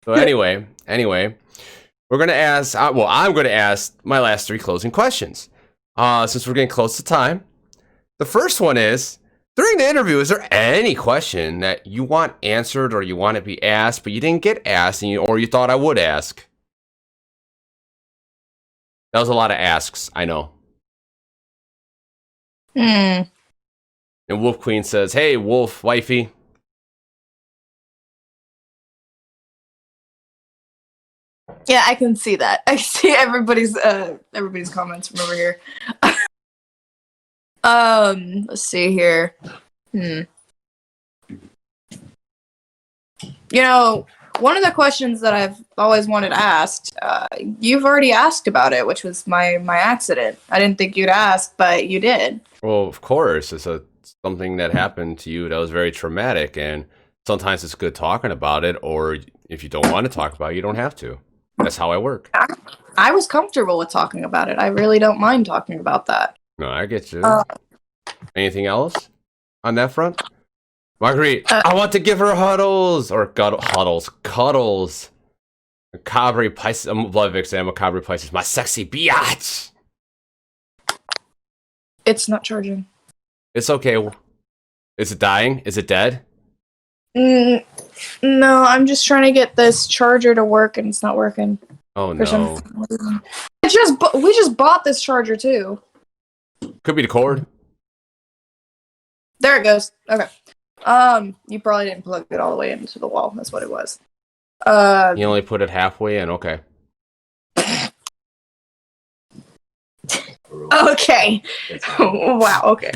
So anyway, we're gonna ask. I'm gonna ask my last 3 closing questions. Since we're getting close to time, the first one is: During the interview, is there any question that you want answered or you want to be asked, but you didn't get asked, or you thought I would ask? That was a lot of asks, I know. Hmm. And Wolf Queen says, "Hey, Wolf Wifey." Yeah, I can see that. I see everybody's comments from over here. Let's see here. You know, one of the questions that I've always wanted asked, you've already asked about it, which was my accident. I didn't think you'd ask, but you did. Well, of course, it's something that happened to you that was very traumatic, and sometimes it's good talking about it, or if you don't want to talk about it, you don't have to. That's how I work. I was comfortable with talking about it. I really don't mind talking about that. No, I get you. Anything else on that front? Marguerite, I want to give her cuddles. Macabre Pisces. I'm Blood Vixen. I'm Macabre Pisces. My sexy biatch. It's not charging. It's okay. Is it dying? Is it dead? No, I'm just trying to get this charger to work, and it's not working. Oh no! We just bought this charger too. Could be the cord. There it goes. Okay. You probably didn't plug it all the way into the wall. That's what it was. You only put it halfway in. Okay. Okay. Wow. Okay.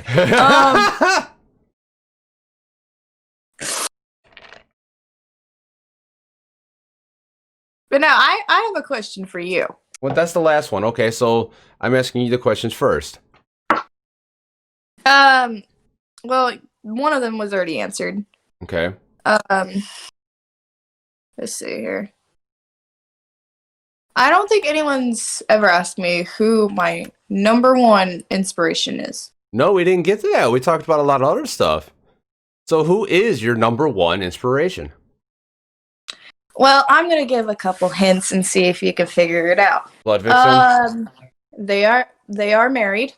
But now I have a question for you. Well, that's the last one. Okay, so I'm asking you the questions first. Well, one of them was already answered. Okay. Let's see here. I don't think anyone's ever asked me who my number one inspiration is. No, we didn't get to that. We talked about a lot of other stuff. So who is your number one inspiration? Well, I'm going to give a couple hints and see if you can figure it out. Blood Vixen? They are married.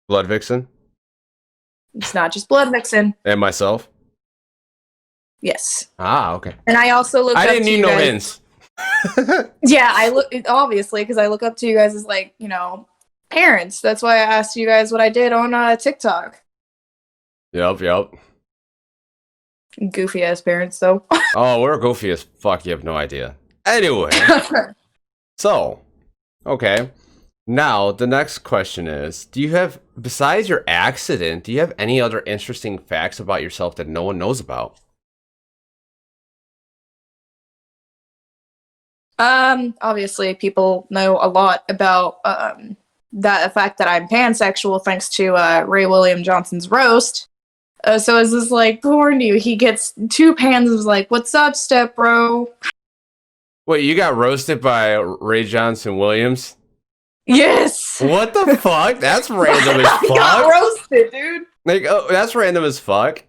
Blood Vixen? It's not just Blood Vixen. And myself? Yes. Ah, okay. And I also look up to you guys. I didn't need no hints. Yeah, I look obviously because I look up to you guys as like, parents. That's why I asked you guys what I did on TikTok. Yep. Goofy ass parents though. Oh, we're goofy as fuck. You have no idea. Anyway. So, okay. Now, the next question is, besides your accident, do you have any other interesting facts about yourself that no one knows about? Obviously people know a lot about the fact that I'm pansexual thanks to Ray William Johnson's roast. So as this porn you, he gets 2 pans of what's up, step bro? Wait, you got roasted by Ray Johnson Williams? Yes. What the fuck? That's random as fuck. I got roasted, dude. That's random as fuck.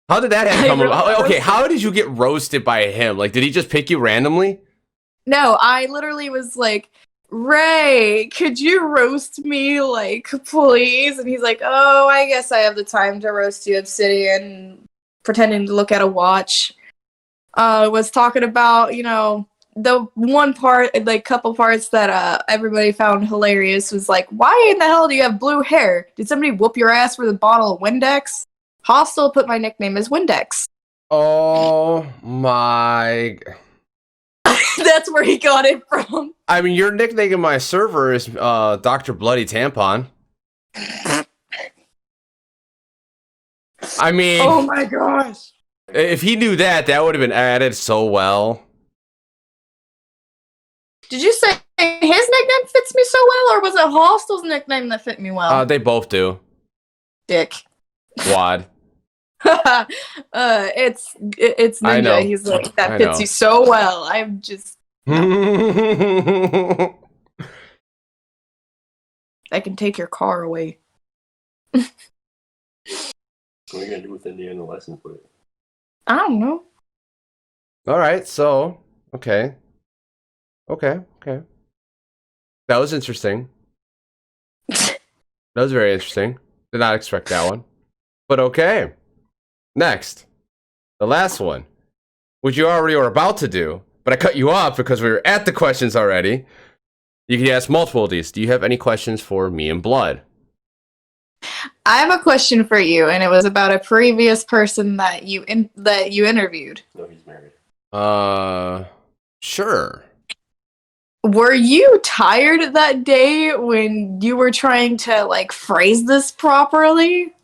How did that come about? Okay, how did you get roasted by him? Did he just pick you randomly? No, I literally was like, Ray, could you roast me, please? And he's like, oh, I guess I have the time to roast you, Obsidian, pretending to look at a watch. Was talking about, the one part, couple parts that everybody found hilarious was why in the hell do you have blue hair? Did somebody whoop your ass with a bottle of Windex? Hostile put my nickname as Windex. Oh my... That's where he got it from. I mean, your nickname in my server is Dr. Bloody Tampon. I mean... Oh my gosh. If he knew that, that would have been added so well. Did you say his nickname fits me so well, or was it Hostel's nickname that fit me well? They both do. Dick. Wad. It's Ninja. I know. He's that fits you so well. I'm just... I can take your car away. What are you gonna do with Indiana license plate? I don't know. All right, so okay. That was interesting. That was very interesting. Did not expect that one, but okay. Next, the last one, which you already were about to do, but I cut you off because we were at the questions already. You can ask multiple of these. Do you have any questions for me and Blood? I have a question for you, and it was about a previous person that you interviewed. No, he's married. Sure. Were you tired that day when you were trying to, like, phrase this properly?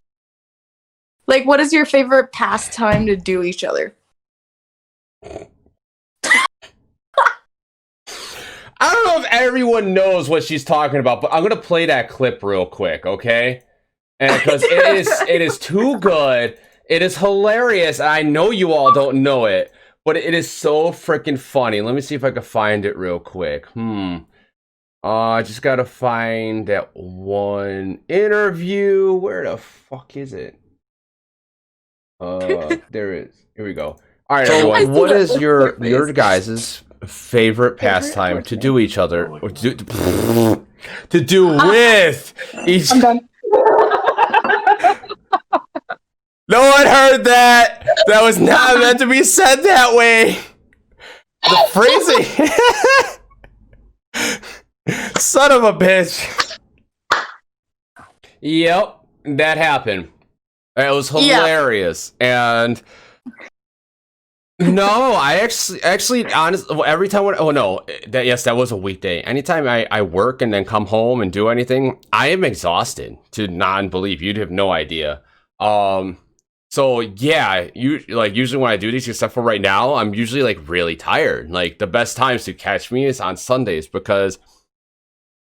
Like, what is your favorite pastime to do each other? I don't know if everyone knows what she's talking about, but I'm gonna play that clip real quick, okay? And because it is too good, it is hilarious, and I know you all don't know it, but it is so freaking funny. Let me see if I can find it real quick. I just gotta find that one interview. Where the fuck is it? There it is. Here we go. All right, everyone. What is your guys' favorite pastime to do each other, or to do with each? I'm done. No one heard that. That was not meant to be said that way. The phrasing. Son of a bitch. Yep, that happened. It was hilarious, and no, I actually, honestly, every time that was a weekday. Anytime I work and then come home and do anything, I am exhausted to non-belief. You'd have no idea. So yeah, usually when I do these, except for right now, I'm usually like really tired. Like the best times to catch me is on Sundays because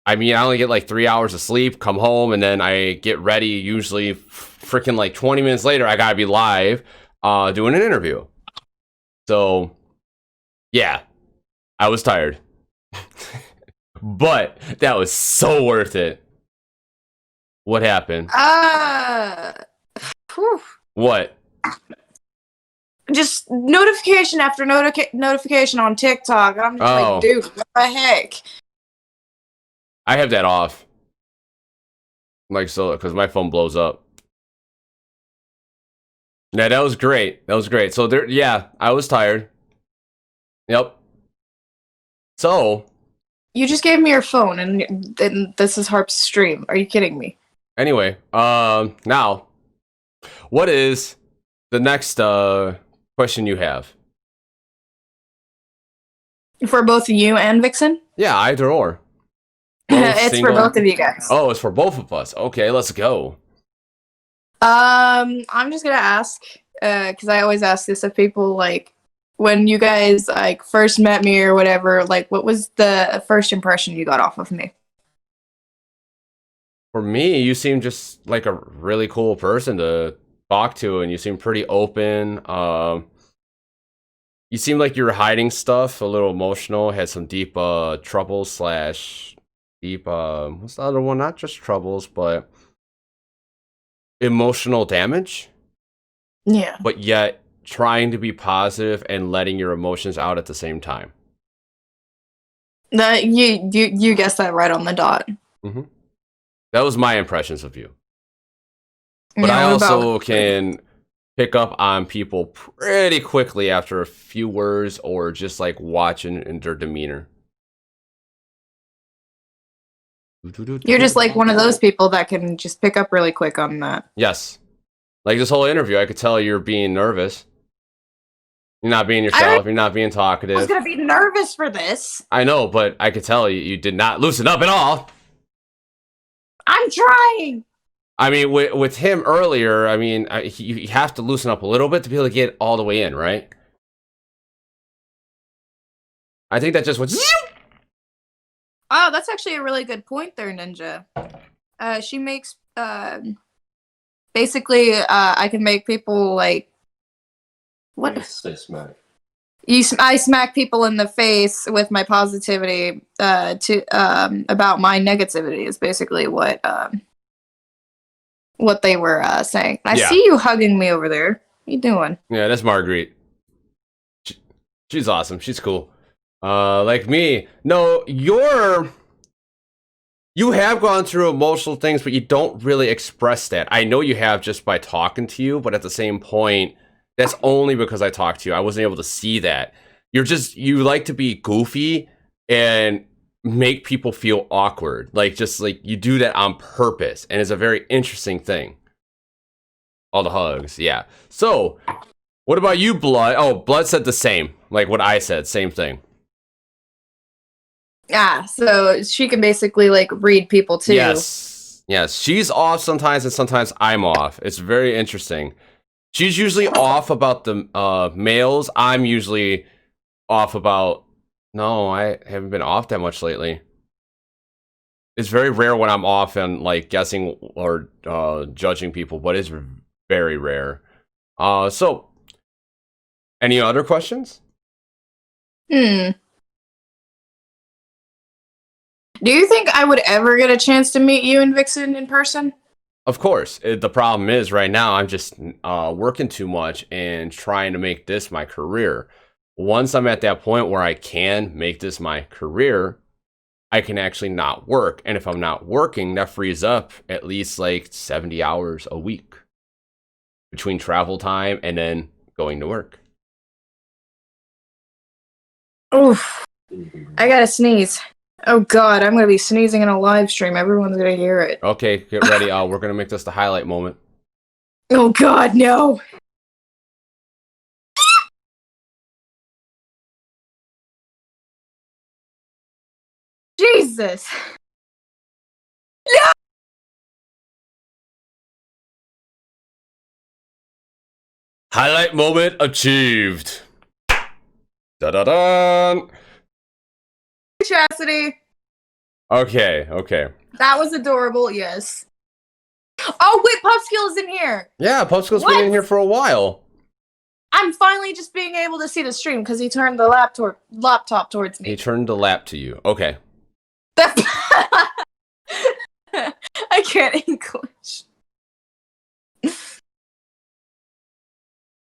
I only get like 3 hours of sleep, come home, and then I get ready. Usually freaking like 20 minutes later, I gotta be live doing an interview. So yeah, I was tired. But that was so worth it. What happened? What? Just notification after notification on TikTok. I'm just like, dude, what the heck? I have that off. Like, so, because my phone blows up. Yeah, that was great. That was great. So, I was tired. Yep. So. You just gave me your phone, and this is Harp's stream. Are you kidding me? Anyway, now, what is the next question you have? For both you and Vixen? Yeah, either or. It's for both of you guys. Oh, it's for both of us. Okay, let's go. I'm just gonna ask, because I always ask this of people, like, when you guys, like, first met me or whatever, like, what was the first impression you got off of me? For me, you seem just like a really cool person to talk to, and you seem pretty open. You seem like you were hiding stuff, a little emotional, had some deep troubles / deep what's the other one? Not just troubles, but emotional damage. Yeah. But yet trying to be positive and letting your emotions out at the same time. That you guessed that right on the dot. Mm-hmm. That was my impressions of you. But Yeah, I also can pick up on people pretty quickly after a few words or just like watching in their demeanor. You're just like one of those people that can just pick up really quick on that. Yes. Like this whole interview, I could tell you're being nervous. You're not being yourself. You're not being talkative. I was going to be nervous for this. I know, but I could tell you did not loosen up at all. I'm trying. I mean, with him earlier, I mean, you have to loosen up a little bit to be able to get all the way in, right? I think that just went... Oh, that's actually a really good point there, Ninja. She makes... basically, I can make people, like... What? Say smack. I smack people in the face with my positivity about my negativity is basically what they were saying. I see you hugging me over there. What you doing? Yeah, that's Marguerite. She's awesome. She's cool. Like me. No, you have gone through emotional things, but you don't really express that. I know you have just by talking to you, but at the same point, That's only because I talked to you. I wasn't able to see that. You like to be goofy and make people feel awkward. Like, just like you do that on purpose. And it's a very interesting thing. All the hugs, yeah. So, what about you, Blood? Oh, Blood said the same. Like what I said, same thing. Yeah, so she can basically like read people too. Yes. Yes. She's off sometimes and sometimes I'm off. It's very interesting. She's usually off about the males. I'm usually off about... No, I haven't been off that much lately. It's very rare when I'm off and like guessing or judging people, but it's very rare. So, any other questions? Do you think I would ever get a chance to meet you and Vixen in person? Of course. The problem is right now I'm just working too much and trying to make this my career. Once I'm at that point where I can make this my career, I can actually not work. And if I'm not working, that frees up at least like 70 hours a week between travel time and then going to work. Oof. I gotta sneeze. Oh god, I'm gonna be sneezing in a live stream. Everyone's gonna hear it. Okay, get ready. We're gonna make this the highlight moment. Oh god, no. Jesus. Highlight moment achieved. Da-da-da! Chastity. Okay, okay. That was adorable, yes. Oh wait, Popskill's in here. Yeah, Popskill's been in here for a while. I'm finally just being able to see the stream because he turned the laptop towards me. He turned the lap to you. Okay. I can't English.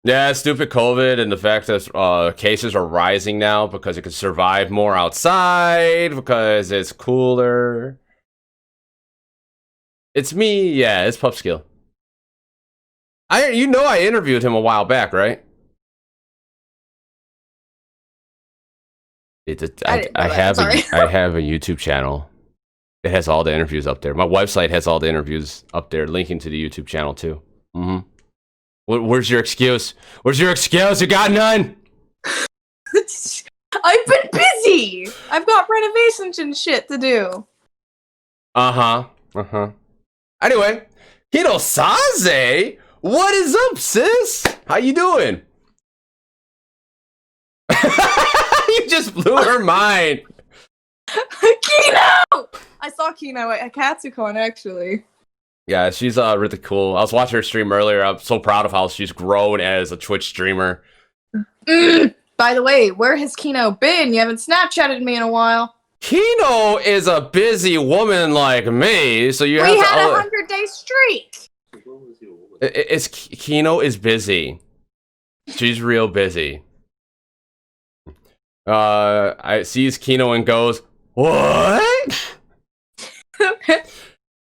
Yeah, stupid COVID and the fact that cases are rising now because it can survive more outside because it's cooler. It's me. Yeah, it's Popskill. I interviewed him a while back, right? I have a YouTube channel. It has all the interviews up there. My website has all the interviews up there, linking to the YouTube channel too. Mm-hmm. Where's your excuse? Where's your excuse? You got none? I've been busy. I've got renovations and shit to do. Anyway, Hirosaze, what is up, sis? How you doing? You just blew her mind. Kino! I saw Kino at Katsucon, actually. Yeah, she's really cool. I was watching her stream earlier. I'm so proud of how she's grown as a Twitch streamer. By the way, where has Kino been? You haven't Snapchatted me in a while. Kino is a busy woman like me, so you have to... We had a 100-day streak! Kino is busy. She's real busy. I sees Kino and goes, what?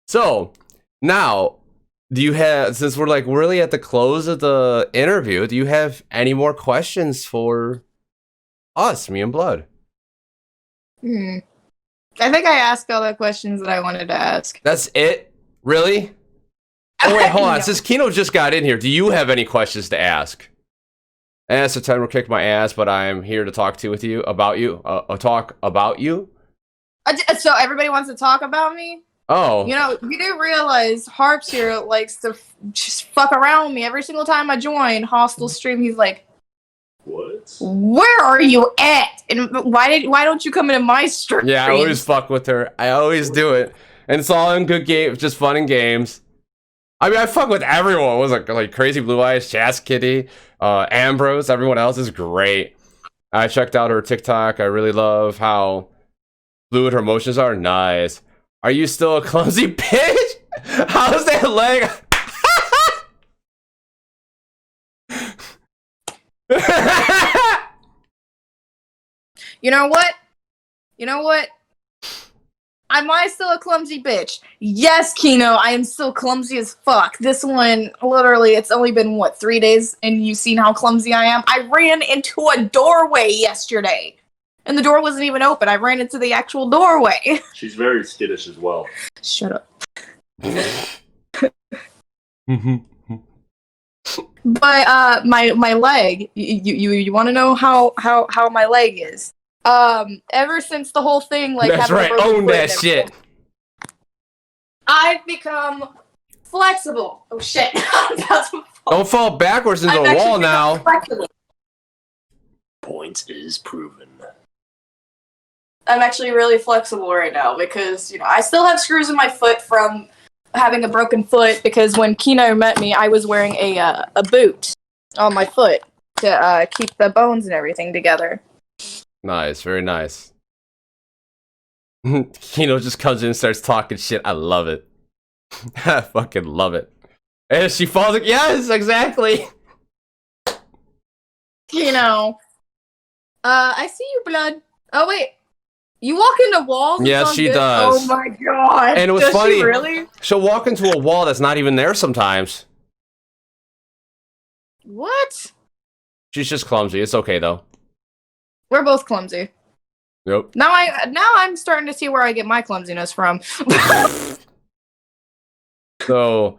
So... Now, do you have, since we're like really at the close of the interview, do you have any more questions for us, me and Blood? I think I asked all the questions that I wanted to ask. That's it? Really? Oh wait, hold on. Since Kino just got in here, do you have any questions to ask? September kicked my ass, but I'm here to talk with you about you. Talk about you? So everybody wants to talk about me? Oh. You know, you do realize Harps here likes to just fuck around with me every single time I join Hostile stream. He's like, "What? Where are you at? And why don't you come into my stream?" Yeah, I always fuck with her. I always do it, and it's all in good games, just fun and games. I mean, I fuck with everyone. It was like Crazy Blue Eyes, Chas Kitty, Ambrose. Everyone else is great. I checked out her TikTok. I really love how fluid her emotions are. Nice. Are you still a clumsy bitch? How's that leg? You know what? Am I still a clumsy bitch? Yes, Kino, I am still clumsy as fuck. This one, literally, it's only been, 3 days, and you've seen how clumsy I am? I ran into a doorway yesterday, and the door wasn't even open. I ran into the actual doorway. She's very skittish as well. Shut up. But, my leg, you want to know how my leg is? Ever since the whole thing, like, that's right, own that shit. I've become flexible. Oh shit! I'm about to fall. Don't fall backwards into the wall now. Flexible. Point is proven. I'm actually really flexible right now because I still have screws in my foot from having a broken foot. Because when Kino met me, I was wearing a boot on my foot to keep the bones and everything together. Nice, very nice. Kino just comes in and starts talking shit. I love it. I fucking love it. And she falls. Yes, exactly. Kino. I see you, blood. Oh wait, you walk into walls? Yes, she does. Oh my god. And it was funny. She really? She'll walk into a wall that's not even there sometimes. What? She's just clumsy. It's okay though. We're both clumsy. Yep. Now I'm starting to see where I get my clumsiness from. So,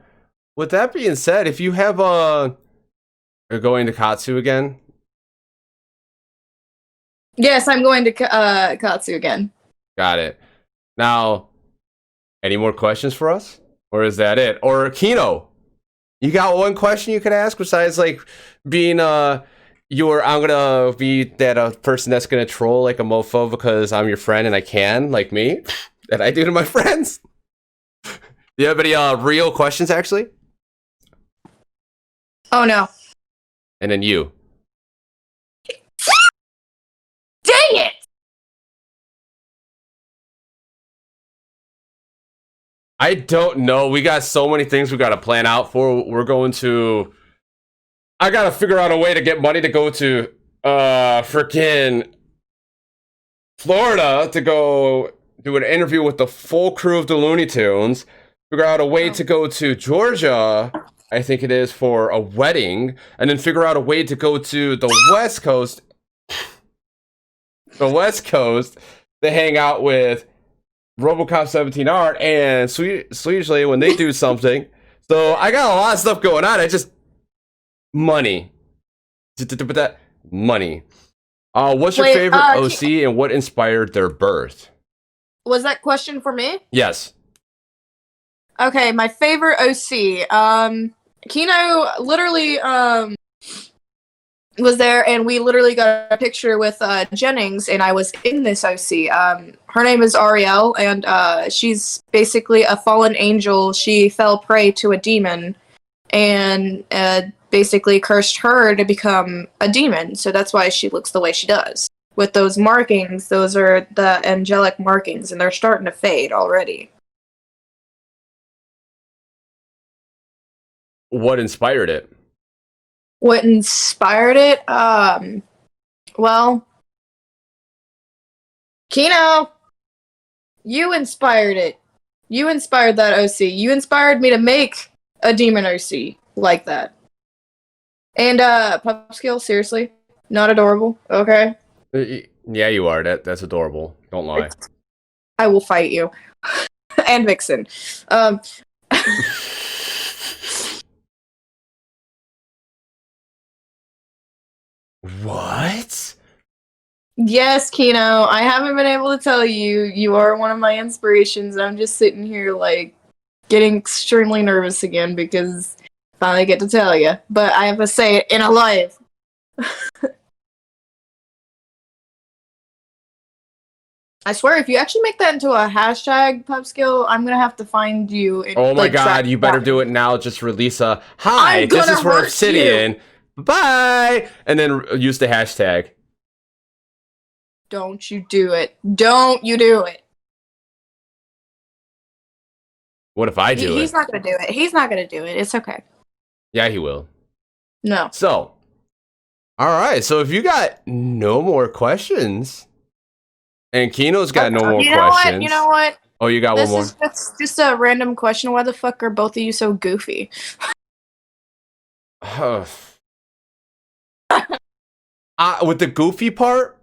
with that being said, if you have you're going to Katsu again? Yes, I'm going to Katsu again. Got it. Now, any more questions for us? Or is that it? Or Kino, you got one question you could ask besides like being I'm gonna be that person that's gonna troll like a mofo because I'm your friend and I can, like me, that I do to my friends. Do you have any real questions actually? Oh no. And then you. Dang it! I don't know. We got so many things we gotta plan out for. We're going to. I gotta figure out a way to get money to go to freaking Florida to go do an interview with the full crew of the Looney Tunes. Figure out a way to go to Georgia, I think it is, for a wedding, and then figure out a way to go to the West Coast. The West Coast to hang out with RoboCop 17 Art and Sweetly when they do something. So I got a lot of stuff going on. I just money. Money. What's your favorite OC and what inspired their birth? Was that question for me? Yes. Okay, my favorite OC. Kino literally was there, and we literally got a picture with Jennings, and I was in this OC. Her name is Ariel, and she's basically a fallen angel. She fell prey to a demon, and basically cursed her to become a demon. So that's why she looks the way she does. With those markings, those are the angelic markings, and they're starting to fade already. What inspired it? What inspired it? Well, Kino, you inspired it. You inspired that OC. You inspired me to make a demon OC like that. And Pupskill, seriously, not adorable. Okay. Yeah, you are. That's adorable. Don't lie. I will fight you. And Vixen. What? Yes, Kino. I haven't been able to tell you. You are one of my inspirations. I'm just sitting here, like, getting extremely nervous again because I finally get to tell you. But I have to say it in a live. I swear, if you actually make that into a hashtag, Pupskill, I'm gonna have to find you. And, oh my god, you better do it now. Just release a hi. This is for Obsidian. Bye, and then use the hashtag. Don't you do it? Don't you do it? What if I do it? He's not gonna do it. He's not gonna do it. It's okay. Yeah, he will. No. So, all right. So if you got no more questions. And Kino's got no more questions. You know what? Oh, you got one This more. is just a random question. Why the fuck are both of you so goofy? With the goofy part,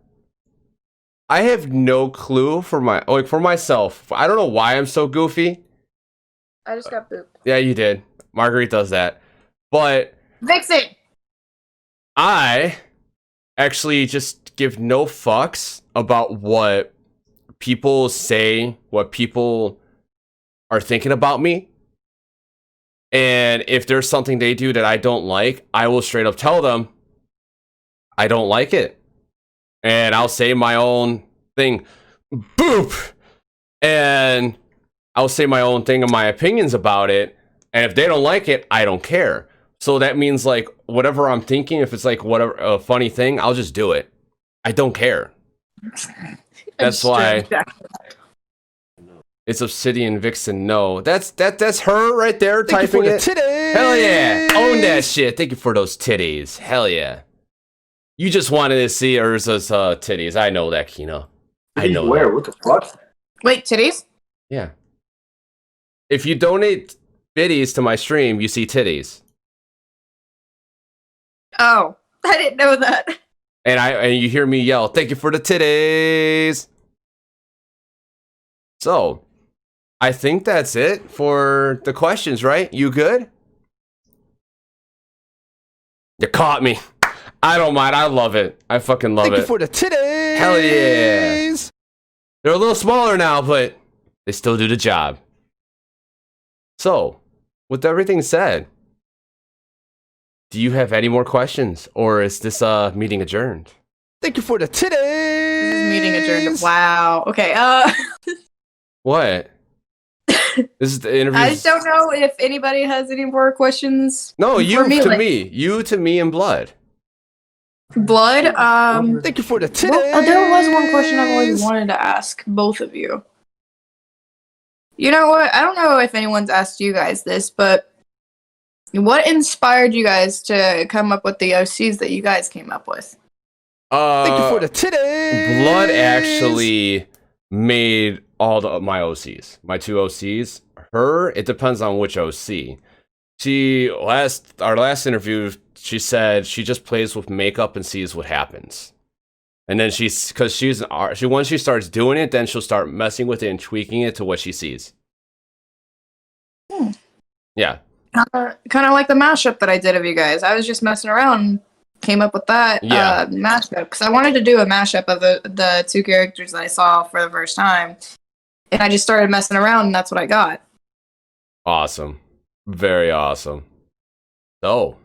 I have no clue for myself. I don't know why I'm so goofy. I just got booped. Yeah, you did. Marguerite does that. But Vixen! I actually just give no fucks about what people say, what people are thinking about me. And if there's something they do that I don't like, I will straight up tell them I don't like it. And I'll say my own thing. Boop! And I'll say my own thing and my opinions about it. And if they don't like it, I don't care. So that means like whatever I'm thinking, if it's like whatever a funny thing, I'll just do it. I don't care. That's why it's Obsidian Vixen. No, that's her right there typing it. Hell yeah, own that shit. Thank you for those titties. Hell yeah. You just wanted to see Urza's titties. I know that, Kino. I know. Where? That. What the fuck? Wait, titties? Yeah. If you donate biddies to my stream, you see titties. Oh, I didn't know that. And you hear me yell, "Thank you for the titties." So, I think that's it for the questions, right? You good? You caught me. I don't mind. I love it. I fucking love it. Thank you for the titties. Hell yeah. They're a little smaller now, but they still do the job. So, with everything said, do you have any more questions, or is this meeting adjourned? Thank you for the titties. This is meeting adjourned. Wow. Okay. What? This is the interview. I just don't know if anybody has any more questions. No, for you me, to like, me. You to me and Blood. Blood. Thank you for the titties. Well, there was one question I've always wanted to ask both of you. You know what? I don't know if anyone's asked you guys this, but what inspired you guys to come up with the OCs that you guys came up with? Thank you for the titties. Blood actually made all my OCs, my two OCs. Her, it depends on which OC. Our last interview, she said she just plays with makeup and sees what happens. And then once she starts doing it, then she'll start messing with it and tweaking it to what she sees. Yeah. Kind of like the mashup that I did of you guys. I was just messing around and came up with that mashup because I wanted to do a mashup of the two characters that I saw for the first time. And I just started messing around and that's what I got. Awesome. Very awesome. So,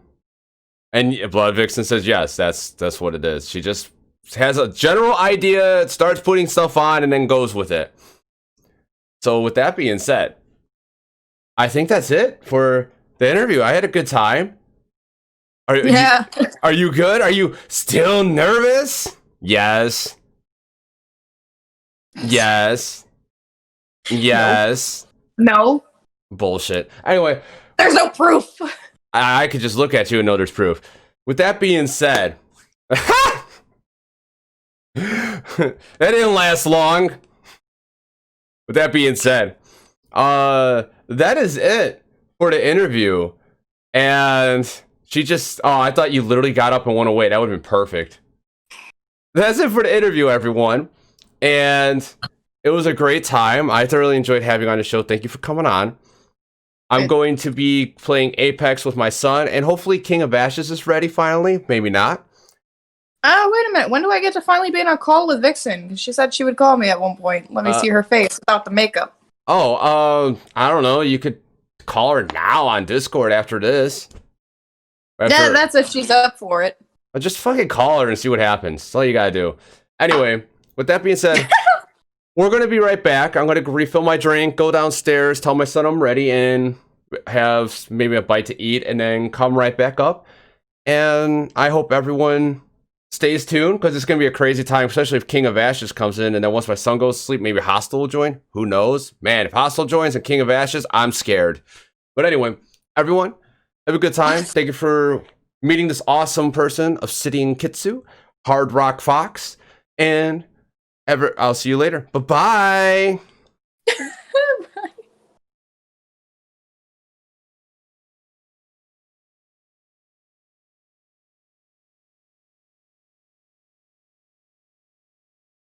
and Blood Vixen says yes, that's what it is. She just has a general idea, starts putting stuff on, and then goes with it. So with that being said, I think that's it for the interview. I had a good time. Are you good? Are you still nervous? Yes. Yes. Yes. No. Bullshit. Anyway. There's no proof. I could just look at you and know there's proof. With that being said, that didn't last long. With that being said, that is it for the interview. And she just, I thought you literally got up and went away. That would have been perfect. That's it for the interview, everyone. And it was a great time. I thoroughly enjoyed having you on the show. Thank you for coming on. I'm going to be playing Apex with my son, and hopefully King of Ashes is ready finally. Maybe not. Wait a minute. When do I get to finally be in a call with Vixen? 'Cause she said she would call me at one point. Let me see her face without the makeup. I don't know. You could call her now on Discord after this. Yeah, that's if she's up for it. Just fucking call her and see what happens. That's all you gotta do. Anyway, with that being said, we're gonna be right back. I'm gonna refill my drink, go downstairs, tell my son I'm ready, and have maybe a bite to eat, and then come right back up. And I hope everyone stays tuned, because it's gonna be a crazy time, especially if King of Ashes comes in, and then once my son goes to sleep, maybe Hostile will join. Who knows? Man, if Hostile joins and King of Ashes, I'm scared. But anyway, everyone, have a good time. Thank you for meeting this awesome person, ObsidianKitsu, Hard Rock Fox, and I'll see you later. Bye-bye.